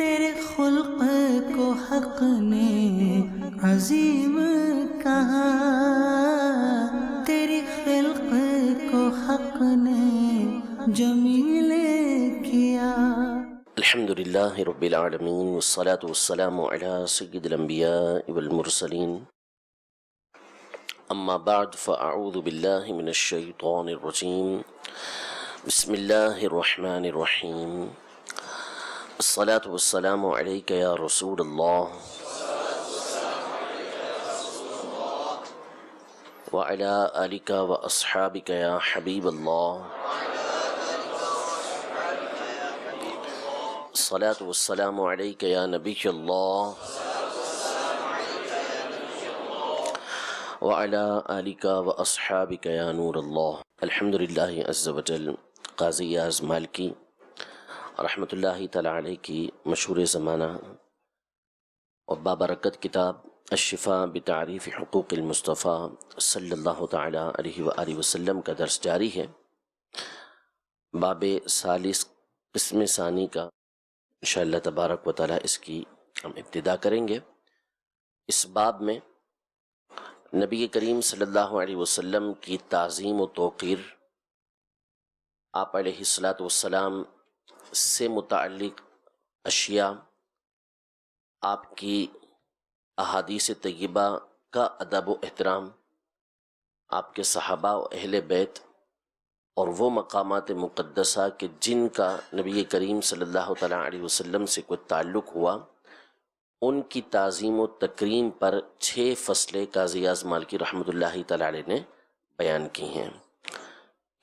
تیرے خلق کو حق نے عظیم کہا، تیری خلق کو حق نے جمیل کیا۔ الحمدللہ رب العالمین والصلاة والسلام علی سید الانبیاء والمرسلین، اما بعد فاعوذ باللہ من الشیطان الرجیم، بسم اللہ الرحمن الرحیم، الصلاة والسلام علیک یا رسول اللہ وعلی آلک واصحابک یا حبیب اللہ، الصلاة والسلام علیک یا نبی اللہ وعلی آلک واصحابک یا نور اللہ۔ الحمدللہ عز وجل قاضی ایاز مالکی رحمۃ اللہ تعالی علیہ کی مشہور زمانہ اور بابرکت کتاب الشفاء بتعریف حقوق المصطفیٰ صلی اللہ تعالی علیہ وآلہ وسلم کا درس جاری ہے۔ باب ثالث قسم ثانی کا انشاءاللہ تبارک و تعالی اس کی ہم ابتدا کریں گے۔ اس باب میں نبی کریم صلی اللہ علیہ وسلم کی تعظیم و توقیر، آپ علیہ الصلاۃ والسلام سے متعلق اشیاء، آپ کی احادیث طیبہ کا ادب و احترام، آپ کے صحابہ و اہل بیت اور وہ مقامات مقدسہ کہ جن کا نبی کریم صلی اللہ تعالیٰ علیہ وسلم سے کوئی تعلق ہوا، ان کی تعظیم و تکریم پر 6 فصلیں قاضی ایاز مالکی رحمۃ اللہ تعالیٰ علیہ نے بیان کی ہیں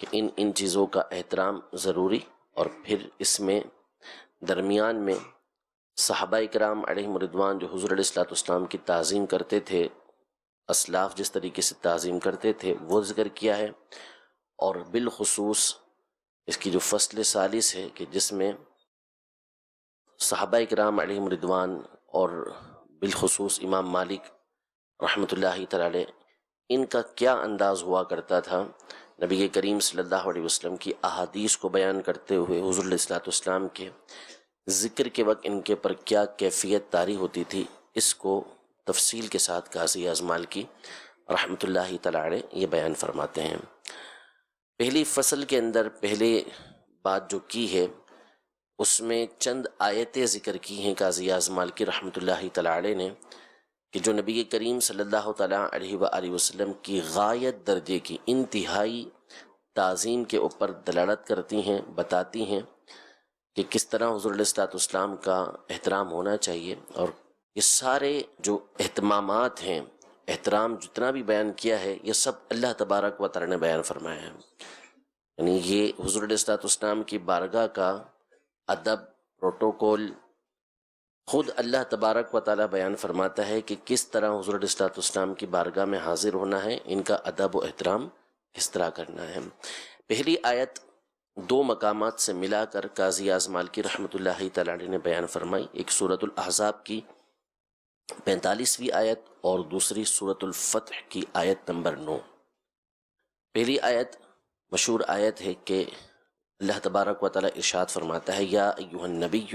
کہ ان چیزوں کا احترام ضروری، اور پھر اس میں درمیان میں صحابہ اکرام علیہم رضوان جو حضور علیہ الصلوۃ والسلام کی تعظیم کرتے تھے، اسلاف جس طریقے سے تعظیم کرتے تھے وہ ذکر کیا ہے، اور بالخصوص اس کی جو فصل ثالث ہے کہ جس میں صحابہ اکرام علیہم رضوان اور بالخصوص امام مالک رحمۃ اللہ تعالی علیہ، ان کا کیا انداز ہوا کرتا تھا نبی کریم صلی اللہ علیہ وسلم کی احادیث کو بیان کرتے ہوئے، حضور علیہ الصلوۃ والسلام کے ذکر کے وقت ان کے پر کیا کیفیت طاری ہوتی تھی، اس کو تفصیل کے ساتھ قاضی ایاز مالکی رحمۃ اللہ تعالی علیہ یہ بیان فرماتے ہیں۔ پہلی فصل کے اندر پہلے بات جو کی ہے اس میں چند آیتیں ذکر کی ہیں قاضی ایاز مالکی رحمۃ اللہ تعالی علیہ نے کہ جو نبی کریم صلی اللہ تعالیٰ علیہ وآلہ وسلم کی غایت درجے کی انتہائی تعظیم کے اوپر دلالت کرتی ہیں، بتاتی ہیں کہ کس طرح حضور علیہ الصلوۃ والسلام کا احترام ہونا چاہیے، اور یہ سارے جو اہتمامات ہیں، احترام جتنا بھی بیان کیا ہے یہ سب اللہ تبارک و تعالیٰ نے بیان فرمایا ہے، یعنی یہ حضور علیہ الصلوۃ والسلام کی بارگاہ کا ادب، پروٹوکول خود اللہ تبارک و تعالیٰ بیان فرماتا ہے کہ کس طرح حضور علیہ الصلوۃ والسلام کی بارگاہ میں حاضر ہونا ہے، ان کا ادب و احترام کس طرح کرنا ہے۔ پہلی آیت 2 مقامات سے ملا کر قاضی ایاز مالکی رحمۃ اللہ تعالیٰ علیہ نے بیان فرمائی، ایک سورۃ الاحزاب کی 45ویں آیت اور دوسری سورۃ الفتح کی آیت نمبر 9۔ پہلی آیت مشہور آیت ہے کہ اللہ تبارک و تعالیٰ ارشاد فرماتا ہے، یا ایھا النبی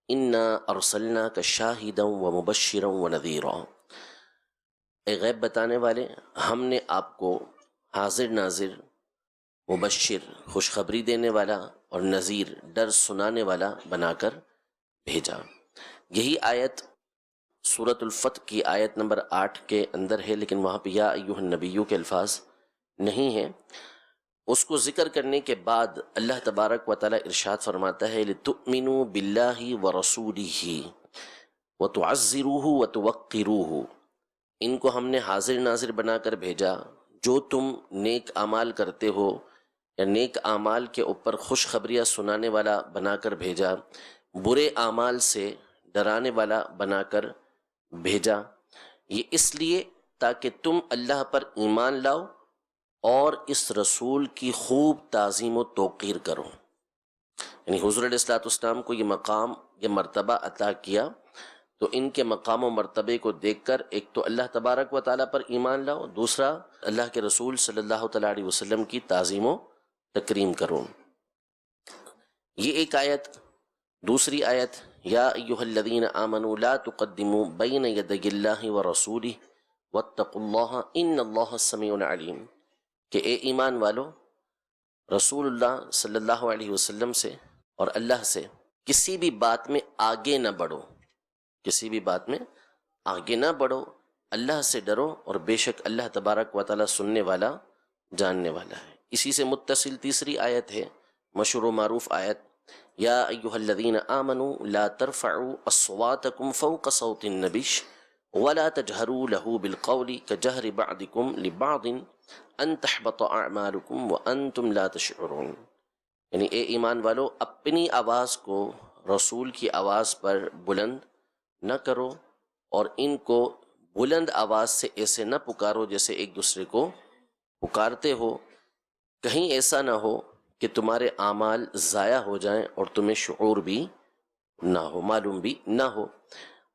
انا ارسلناک شاہدا ومبشرا ونذیرا، اے غیب بتانے والے، ہم نے آپ کو حاضر ناظر، مبشر خوشخبری دینے والا، اور نذیر ڈر سنانے والا بنا کر بھیجا۔ یہی آیت سورۃ الفتح کی آیت نمبر 8 کے اندر ہے، لیکن وہاں پہ یا ایھا النبی کے الفاظ نہیں ہیں۔ اس کو ذکر کرنے کے بعد اللہ تبارک و تعالیٰ ارشاد فرماتا ہے، لِتُؤْمِنُوا بِاللَّهِ وَرَسُولِهِ وَتُعَزِّرُوهُ وَتُوَقِّرُوهُ، ان کو ہم نے حاضر ناظر بنا کر بھیجا جو تم نیک اعمال کرتے ہو، یا نیک اعمال کے اوپر خوشخبریاں سنانے والا بنا کر بھیجا، برے اعمال سے ڈرانے والا بنا کر بھیجا، یہ اس لیے تاکہ تم اللہ پر ایمان لاؤ اور اس رسول کی خوب تعظیم و توقیر کرو۔ یعنی حضور علیہ الصلوۃ والسلام کو یہ مقام، یہ مرتبہ عطا کیا، تو ان کے مقام و مرتبے کو دیکھ کر ایک تو اللہ تبارک و تعالیٰ پر ایمان لاؤ، دوسرا اللہ کے رسول صلی اللہ تعالیٰ علیہ وسلم کی تعظیم و تکریم کرو۔ یہ ایک آیت۔ دوسری آیت یا ایھا الذین آمنوا لا تقدموا بین یدی اللہ ورسولہ واتقوا اللہ ان اللہ سمیع علیم، کہ اے ایمان والو، رسول اللہ صلی اللہ علیہ وسلم سے اور اللہ سے کسی بھی بات میں آگے نہ بڑھو، کسی بھی بات میں آگے نہ بڑھو، اللہ سے ڈرو، اور بے شک اللہ تبارک و تعالیٰ سننے والا جاننے والا ہے۔ اسی سے متصل تیسری آیت ہے، مشہور و معروف آیت، یا ایھا الذین آمنوا لا ترفعوا اصواتکم فوق صوت النبی ولا تجہروا له بالقول کجہر بعضکم لبعض ان تحبط اعمالکم وانتم لا تشعرون، یعنی اے ایمان والو، اپنی آواز کو رسول کی آواز پر بلند نہ کرو، اور ان کو بلند آواز سے ایسے نہ پکارو جیسے ایک دوسرے کو پکارتے ہو، کہیں ایسا نہ ہو کہ تمہارے اعمال ضائع ہو جائیں اور تمہیں شعور بھی نہ ہو، معلوم بھی نہ ہو۔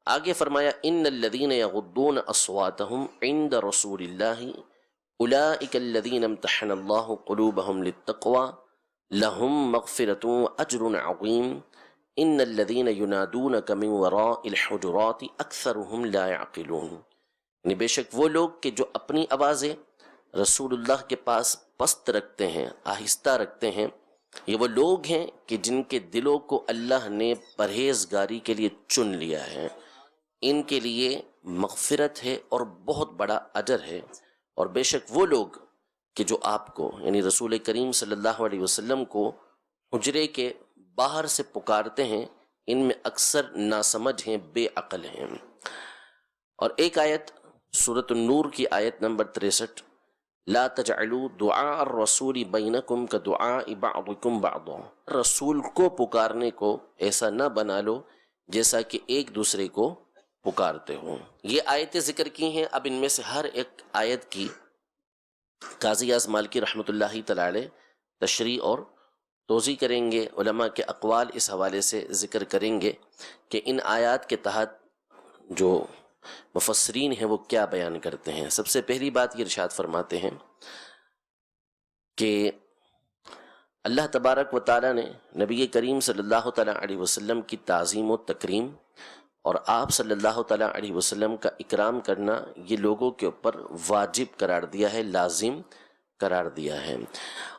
آگے فرمایا ان الذین یغضون اصواتهم عند رسول اللہ اولئک الذین امتحن اللہ قلوبهم للتقوی لهم مغفرۃ واجر عظیم ان الذین ینادونک من وراء الحجرات اکثرهم لا يعقلون، یعنی بے شک وہ لوگ کہ جو اپنی آوازیں رسول اللہ کے پاس پست رکھتے ہیں، آہستہ رکھتے ہیں، یہ وہ لوگ ہیں کہ جن کے دلوں کو اللہ نے پرہیزگاری کے لیے چن لیا ہے، ان کے لیے مغفرت ہے اور بہت بڑا اجر ہے۔ اور بے شک وہ لوگ کہ جو آپ کو یعنی رسول کریم صلی اللہ علیہ وسلم کو حجرے کے باہر سے پکارتے ہیں، ان میں اکثر ناسمجھ ہیں، بے عقل ہیں۔ اور ایک آیت سورۃ النور کی آیت نمبر 63، لا تجعلوا دعاء الرسول بینکم کدعاء بعضکم بعضا، رسول کو پکارنے کو ایسا نہ بنا لو جیسا کہ ایک دوسرے کو پکارتے ہوں۔ یہ آیتیں ذکر کی ہیں، اب ان میں سے ہر ایک آیت کی قاضی اعظم مالکی رحمۃ اللہ تعالی علیہ تشریح اور توضیح کریں گے، علماء کے اقوال اس حوالے سے ذکر کریں گے کہ ان آیات کے تحت جو مفسرین ہیں وہ کیا بیان کرتے ہیں۔ سب سے پہلی بات یہ ارشاد فرماتے ہیں کہ اللہ تبارک و تعالیٰ نے نبی کریم صلی اللہ تعالیٰ علیہ وسلم کی تعظیم و تکریم اور آپ صلی اللہ تعالیٰ علیہ وسلم کا اکرام کرنا یہ لوگوں کے اوپر واجب قرار دیا ہے، لازم قرار دیا ہے۔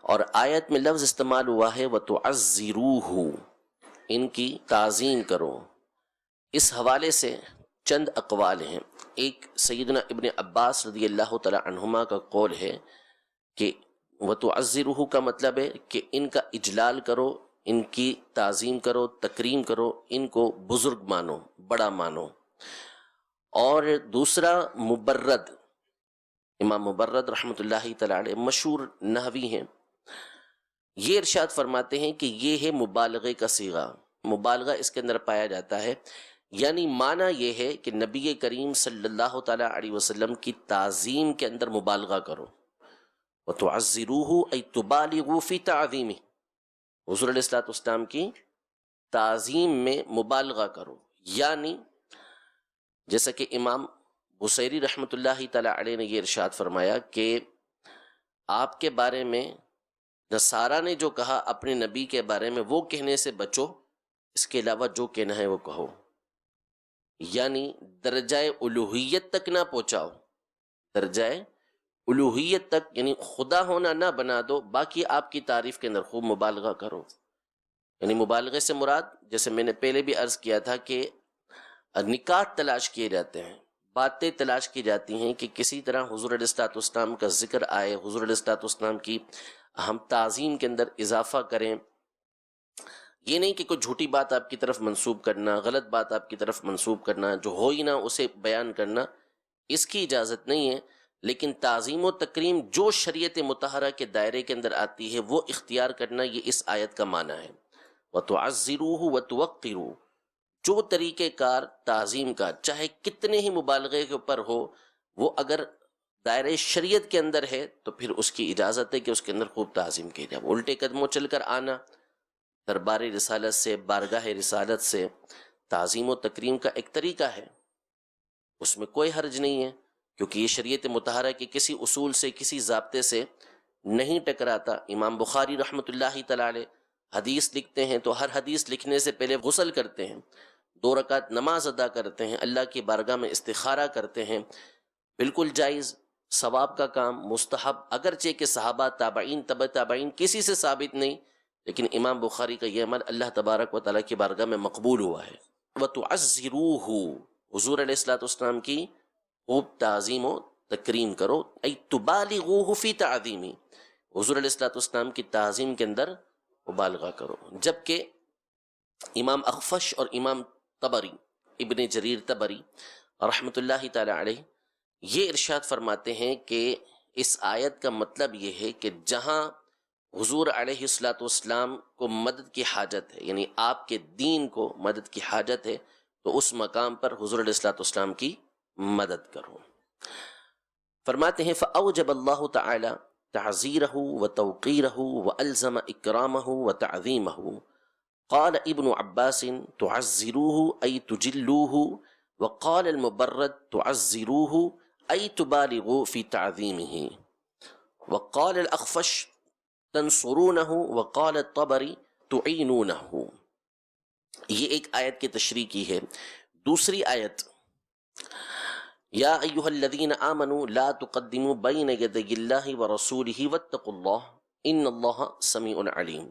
اور آیت میں لفظ استعمال ہوا ہے وَتُعَزِّرُوهُ، ان کی تعظیم کرو۔ اس حوالے سے چند اقوال ہیں۔ ایک سیدنا ابن عباس رضی اللہ تعالی عنہما کا قول ہے کہ وَتُعَزِّرُوهُ کا مطلب ہے کہ ان کا اجلال کرو، ان کی تعظیم کرو، تکریم کرو، ان کو بزرگ مانو، بڑا مانو۔ اور دوسرا مبرد، امام مبرد رحمۃ اللہ تعالی علیہ مشہور نحوی ہیں، یہ ارشاد فرماتے ہیں کہ یہ ہے مبالغے کا صیغہ، مبالغہ اس کے اندر پایا جاتا ہے، یعنی معنی یہ ہے کہ نبی کریم صلی اللہ تعالی علیہ وسلم کی تعظیم کے اندر مبالغہ کرو، وَتُعَزِّرُوهُ أَيْ تُبَالِغُوا فِي تَعْظِيمِهِ، حضور علیہ الصلوۃ والسلام کی تعظیم میں مبالغہ کرو۔ یعنی جیسا کہ امام بصیری رحمۃ اللہ تعالی علیہ نے یہ ارشاد فرمایا کہ آپ کے بارے میں نصارہ نے جو کہا اپنے نبی کے بارے میں وہ کہنے سے بچو، اس کے علاوہ جو کہنا ہے وہ کہو، یعنی درجہ الوہیت تک نہ پہنچاؤ، درجہ الوہیت تک یعنی خدا ہونا نہ بنا دو، باقی آپ کی تعریف کے اندر خوب مبالغہ کرو۔ یعنی مبالغے سے مراد جیسے میں نے پہلے بھی عرض کیا تھا کہ نکات تلاش کیے جاتے ہیں، باتیں تلاش کی جاتی ہیں کہ کسی طرح حضور علیہ الصلوۃ والسلام کا ذکر آئے، حضور علیہ الصلوۃ والسلام کی ہم تعظیم کے اندر اضافہ کریں۔ یہ نہیں کہ کوئی جھوٹی بات آپ کی طرف منسوب کرنا، غلط بات آپ کی طرف منسوب کرنا، جو ہو ہی نہ اسے بیان کرنا، اس کی اجازت نہیں ہے، لیکن تعظیم و تکریم جو شریعت مطہرہ کے دائرے کے اندر آتی ہے وہ اختیار کرنا، یہ اس آیت کا معنی ہے۔ وَتُعَزِّرُوهُ وَتُوَقِّرُوهُ، جو طریقہ کار تعظیم کا چاہے کتنے ہی مبالغے کے اوپر ہو، وہ اگر دائرہ شریعت کے اندر ہے تو پھر اس کی اجازت ہے کہ اس کے اندر خوب تعظیم کی جائے۔ الٹے قدموں چل کر آنا، دربار رسالت سے، بارگاہ رسالت سے تعظیم و تکریم کا ایک طریقہ ہے، اس میں کوئی حرج نہیں ہے، کیونکہ یہ شریعت مطہرہ کے کسی اصول سے، کسی ضابطے سے نہیں ٹکراتا۔ امام بخاری رحمۃ اللہ تعالی علیہ حدیث لکھتے ہیں تو ہر حدیث لکھنے سے پہلے غسل کرتے ہیں، 2 رکعت نماز ادا کرتے ہیں، اللہ کی بارگاہ میں استخارہ کرتے ہیں، بالکل جائز، ثواب کا کام، مستحب، اگرچہ کہ صحابہ، تابعین، تبع تابعین کسی سے ثابت نہیں، لیکن امام بخاری کا یہ عمل اللہ تبارک و تعالیٰ کی بارگاہ میں مقبول ہوا ہے۔ وَتُعَزِّرُوهُ، حضور علیہ الصلوۃ والسلام کی خوب تعظیم و تکریم کرو، ای تبالغوہ فی تعظیمی، حضور علیہ الصلوۃ والسلام کی تعظیم کے اندر مبالغہ کرو۔ جبکہ امام اخفش اور امام طبری، ابن جریر طبری رحمۃ اللہ تعالی علیہ، یہ ارشاد فرماتے ہیں کہ اس آیت کا مطلب یہ ہے کہ جہاں حضور علیہ الصلوۃ والسلام کو مدد کی حاجت ہے، یعنی آپ کے دین کو مدد کی حاجت ہے، تو اس مقام پر حضور علیہ الصلوۃ والسلام کی مدد کرو۔ فرماتے ہیں فَأَوْجَبَ اللَّهُ تَعَالَى تَعْزِيرَهُ وَتَوْقِيرَهُ وَأَلْزَمَ إِكْرَامَهُ وَتَعْظِيمَهُ، قال ابن عباس تعزروه أي تجلوه، وقال المبرد تعزروه أي تبالغوا في تعظيمه، وقال الأخفش تنصرونه، وقال الطبری تعینونه۔ یہ ایک آیت کی تشریح کی ہے۔ دوسری آیت، یا ایھا الذین آمنوا لا تقدموا بین یدی اللہ ورسولہ واتقوا اللہ ان اللہ سمیع علیم،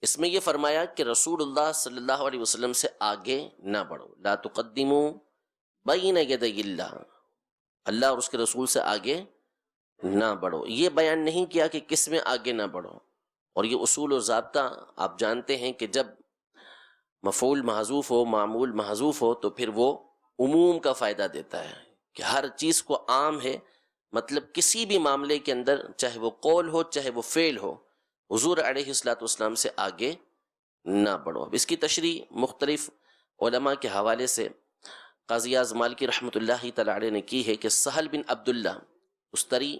اس میں یہ فرمایا کہ رسول اللہ صلی اللہ علیہ وسلم سے آگے نہ بڑھو، لا تقدموا بین یدی اللہ، اللہ اور اس کے رسول سے آگے نہ بڑھو۔ یہ بیان نہیں کیا کہ کس میں آگے نہ بڑھو، اور یہ اصول و ضابطہ آپ جانتے ہیں کہ جب مفعول محذوف ہو، معمول محذوف ہو، تو پھر وہ عموم کا فائدہ دیتا ہے کہ ہر چیز کو عام ہے، مطلب کسی بھی معاملے کے اندر چاہے وہ قول ہو چاہے وہ فعل ہو، حضور علیہ الصلوۃ والسلام سے آگے نہ بڑھو۔ اب اس کی تشریح مختلف علماء کے حوالے سے قاضی اعظم مالکی رحمۃ اللہ تعالی علیہ نے کی ہے کہ سہل بن عبداللہ استری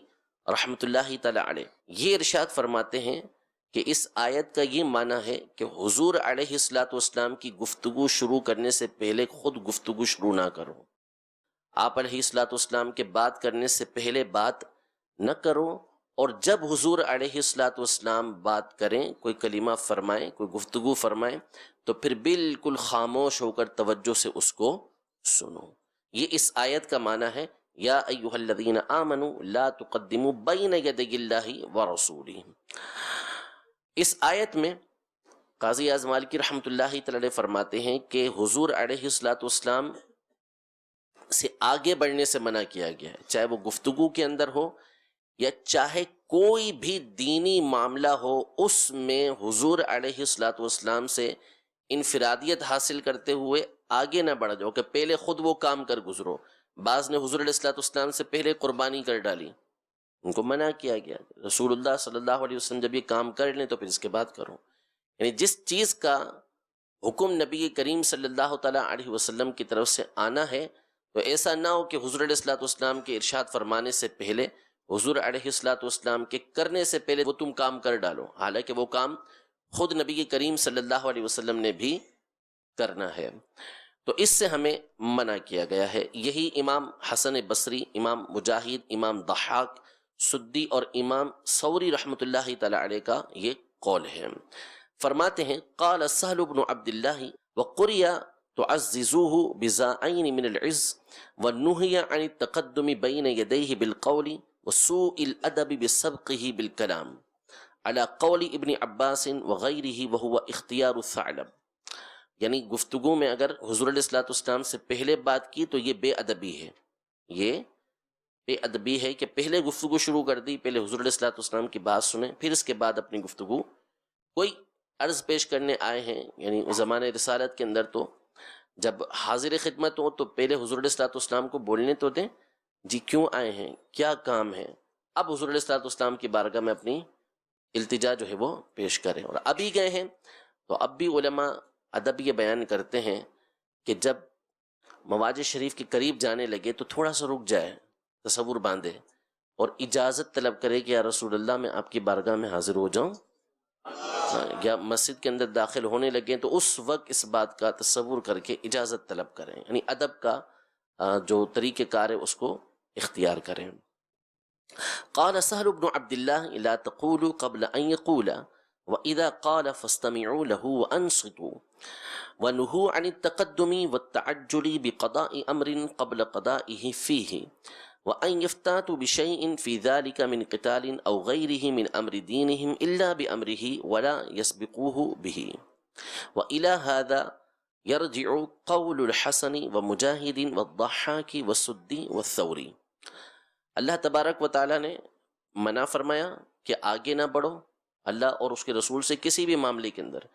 رحمۃ اللہ تعالی علیہ یہ ارشاد فرماتے ہیں کہ اس آیت کا یہ معنی ہے کہ حضور علیہ الصلوۃ والسلام کی گفتگو شروع کرنے سے پہلے خود گفتگو شروع نہ کرو، آپ علیہ الصلوۃ والسلام کے بات کرنے سے پہلے بات نہ کرو، اور جب حضور علیہ الصلوۃ والسلام بات کریں، کوئی کلمہ فرمائیں، کوئی گفتگو فرمائیں، تو پھر بالکل خاموش ہو کر توجہ سے اس کو سنو۔ یہ اس آیت کا معنی ہے، یا ایھا الذین آمنوا لا تقدموا بین یدی اللہ ورسولہ۔ اس آیت میں قاضی اعظم مالکی رحمۃ اللہ تعالی فرماتے ہیں کہ حضور علیہ الصلوۃ والسلام سے آگے بڑھنے سے منع کیا گیا ہے، چاہے وہ گفتگو کے اندر ہو یا چاہے کوئی بھی دینی معاملہ ہو، اس میں حضور علیہ الصلوۃ والسلام سے انفرادیت حاصل کرتے ہوئے آگے نہ بڑھ جاؤ کہ پہلے خود وہ کام کر گزرو۔ بعض نے حضور علیہ الصلوۃ والسلام سے پہلے قربانی کر ڈالی، ان کو منع کیا گیا، رسول اللہ صلی اللہ علیہ وسلم جب یہ کام کر لیں تو پھر اس کے بعد کرو۔ یعنی جس چیز کا حکم نبی کریم صلی اللہ تعالیٰ علیہ وسلم کی طرف سے آنا ہے، تو ایسا نہ ہو کہ حضور علیہ الصلوۃ والسلام کے ارشاد فرمانے سے پہلے، حضور علیہ الصلوۃ والسلام کے کرنے سے پہلے وہ تم کام کر ڈالو، حالانکہ وہ کام خود نبی کریم صلی اللہ علیہ وسلم نے بھی کرنا ہے۔ تو اس سے ہمیں منع کیا گیا ہے۔ یہی امام حسن بصری، امام مجاہد، امام ضحاک، سدی اور امام ثوری رحمۃ اللہ تعالی علیہ کا یہ قول ہے۔ فرماتے ہیں قال سہل بن عبد اللہ وقرئ تعززوه بزائین من العز والنهی عن التقدم بین یدیہ بالقول وسوء الادب بسبقہ بالکلام على قول ابن عباس وغیرہ وهو اختیار الثعلب، یعنی گفتگو میں اگر حضور علیہ الصلوۃ والسلام سے پہلے بات کی تو یہ بے ادبی ہے، یہ بے ادبی ہے کہ پہلے گفتگو شروع کر دی، پہلے حضور علیہ الصلوۃ والسلام کی بات سنیں پھر اس کے بعد اپنی گفتگو۔ کوئی عرض پیش کرنے آئے ہیں، یعنی زمانے رسالت کے اندر تو جب حاضر خدمت ہو تو پہلے حضور علیہ الصلوۃ والسلام کو بولنے تو دیں، جی کیوں آئے ہیں، کیا کام ہے، اب حضور علیہ الصلوۃ والسلام کی بارگاہ میں اپنی التجا جو ہے وہ پیش کریں۔ اور ابھی گئے ہیں تو اب بھی علماء ادب یہ بیان کرتے ہیں کہ جب مواج شریف کے قریب جانے لگے تو تھوڑا سا رک جائے، تصور باندھے اور اجازت طلب کرے کہ یا رسول اللہ میں آپ کی بارگاہ میں حاضر ہو جاؤں، یا مسجد کے اندر داخل ہونے لگے تو اس وقت اس بات کا تصور کر کے اجازت طلب کریں، یعنی ادب کا جو طریقہ کار ہے اس کو اختیار کریں۔ قال سہل بن عبد اللہ لا تقولوا قبل ان يقولا وَإِذَا قَالَ فَاسْتَمِعُوا لَهُ وَأَنصِتُوا وَنُهُوا عَنِ التَّقَدُّمِ وَالتَّعَجُّلِ بِقَضَاءِ أَمْرٍ قَبْلَ قَضَائِهِ فِيهِ وَأَنْ يَفْتَاتُوا بِشَيْءٍ فِي ذَلِكَ مِنْ قِتَالٍ أَوْ غَيْرِهِ مِنْ أَمْرِ دِينِهِمْ إِلَّا بِأَمْرِهِ وَلَا يَسْبِقُوهُ بِهِ وَإِلَى هَذَا يَرْجِعُ قَوْلُ الْحَسَنِ وَمُجَاهِدٍ وَالضَّحَّاكِ وَالسُّدِّ وَالثَّوْرِي۔ اللہ تبارک و تعالیٰ نے منع فرمایا کہ آگے نہ بڑھو اللہ اور اس کے رسول سے کسی بھی معاملے کے اندر،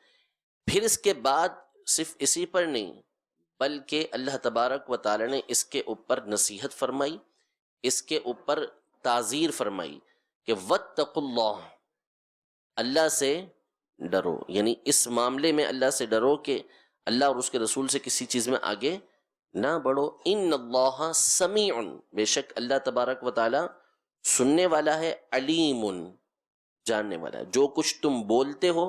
پھر اس کے بعد صرف اسی پر نہیں بلکہ اللہ تبارک و تعالیٰ نے اس کے اوپر نصیحت فرمائی، اس کے اوپر تعزیر فرمائی کہ وَاتَّقُوا اللَّهَ، اللہ سے ڈرو، یعنی اس معاملے میں اللہ سے ڈرو کہ اللہ اور اس کے رسول سے کسی چیز میں آگے نہ بڑھو۔ ان اللہ سمیع، بے شک اللہ تبارک و تعالی سننے والا ہے، علیم، جاننے والا ہے، جو کچھ تم بولتے ہو،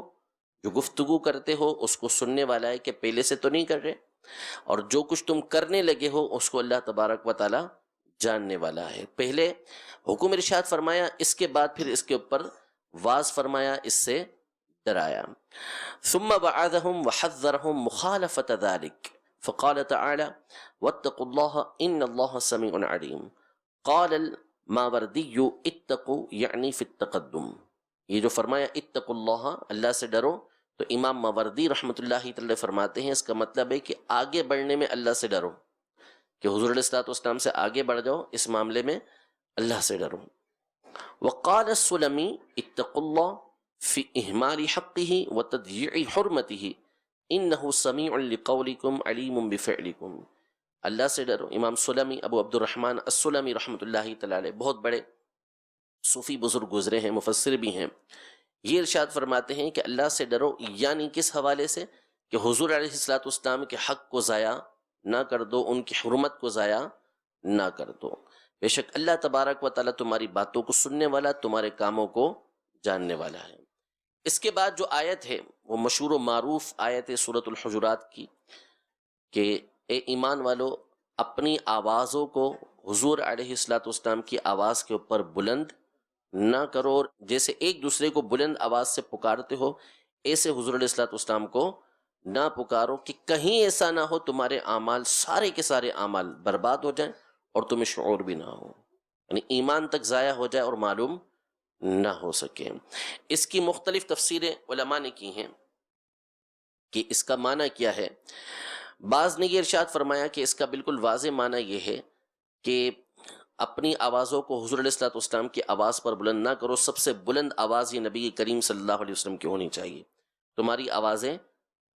جو گفتگو کرتے ہو اس کو سننے والا ہے کہ پہلے سے تو نہیں کر رہے، اور جو کچھ تم کرنے لگے ہو اس کو اللہ تبارک و تعالی جاننے والا ہے۔ پہلے حکم ارشاد فرمایا، اس کے بعد پھر اس کے اوپر واز فرمایا، اس سے ڈرایا۔ ثم وعظهم وحذرهم مخالفة ذلك فقال تعالى واتقوا الله ان الله سميع عليم۔ قال الماوردی اتقوا یعنی فی التقدم، یہ جو فرمایا اتقوا اللہ، اللہ سے ڈرو، تو امام ماوردی رحمۃ اللہ تعالی فرماتے ہیں اس کا مطلب ہے کہ آگے بڑھنے میں اللہ سے ڈرو، کہ حضور علیہ الصلوۃ والسلام سے آگے بڑھ جاؤ، اس معاملے میں اللہ سے ڈرو۔ وقال السلمی اتقوا اللہ فی اہمال حقہ وتضییع حرمتہ انہ سمیع لقولکم علیم بفعلکم۔ اللہ سے ڈرو۔ امام سلمی ابو عبد الرحمن السلمی رحمۃ اللہ تعالی علیہ بہت بڑے صوفی بزرگ گزرے ہیں، مفسر بھی ہیں، یہ ارشاد فرماتے ہیں کہ اللہ سے ڈرو، یعنی کس حوالے سے کہ حضور علیہ الصلوۃ والسلام کے حق کو ضائع نہ کر دو، ان کی حرمت کو ضائع نہ کر دو۔ بے شک اللہ تبارک و تعالیٰ تمہاری باتوں کو سننے والا، تمہارے کاموں کو جاننے والا ہے۔ اس کے بعد جو آیت ہے وہ مشہور و معروف آیت ہے سورۃ الحجرات کی، کہ اے ایمان والو اپنی آوازوں کو حضور علیہ الصلوۃ والسلام کی آواز کے اوپر بلند نہ کرو، اور جیسے ایک دوسرے کو بلند آواز سے پکارتے ہو ایسے حضور علیہ الصلوۃ والسلام کو نہ پکارو، کہ کہیں ایسا نہ ہو تمہارے اعمال سارے کے سارے اعمال برباد ہو جائیں اور تمہیں شعور بھی نہ ہو، یعنی ایمان تک ضائع ہو جائے اور معلوم نہ ہو سکے۔ اس کی مختلف تفسیریں علماء نے کی ہیں کہ اس کا معنی کیا ہے۔ بعض نے یہ ارشاد فرمایا کہ اس کا بالکل واضح معنی یہ ہے کہ اپنی آوازوں کو حضور علیہ الصلوۃ والسلام کی آواز پر بلند نہ کرو، سب سے بلند آواز یہ نبی کریم صلی اللہ علیہ وسلم کی ہونی چاہیے، تمہاری آوازیں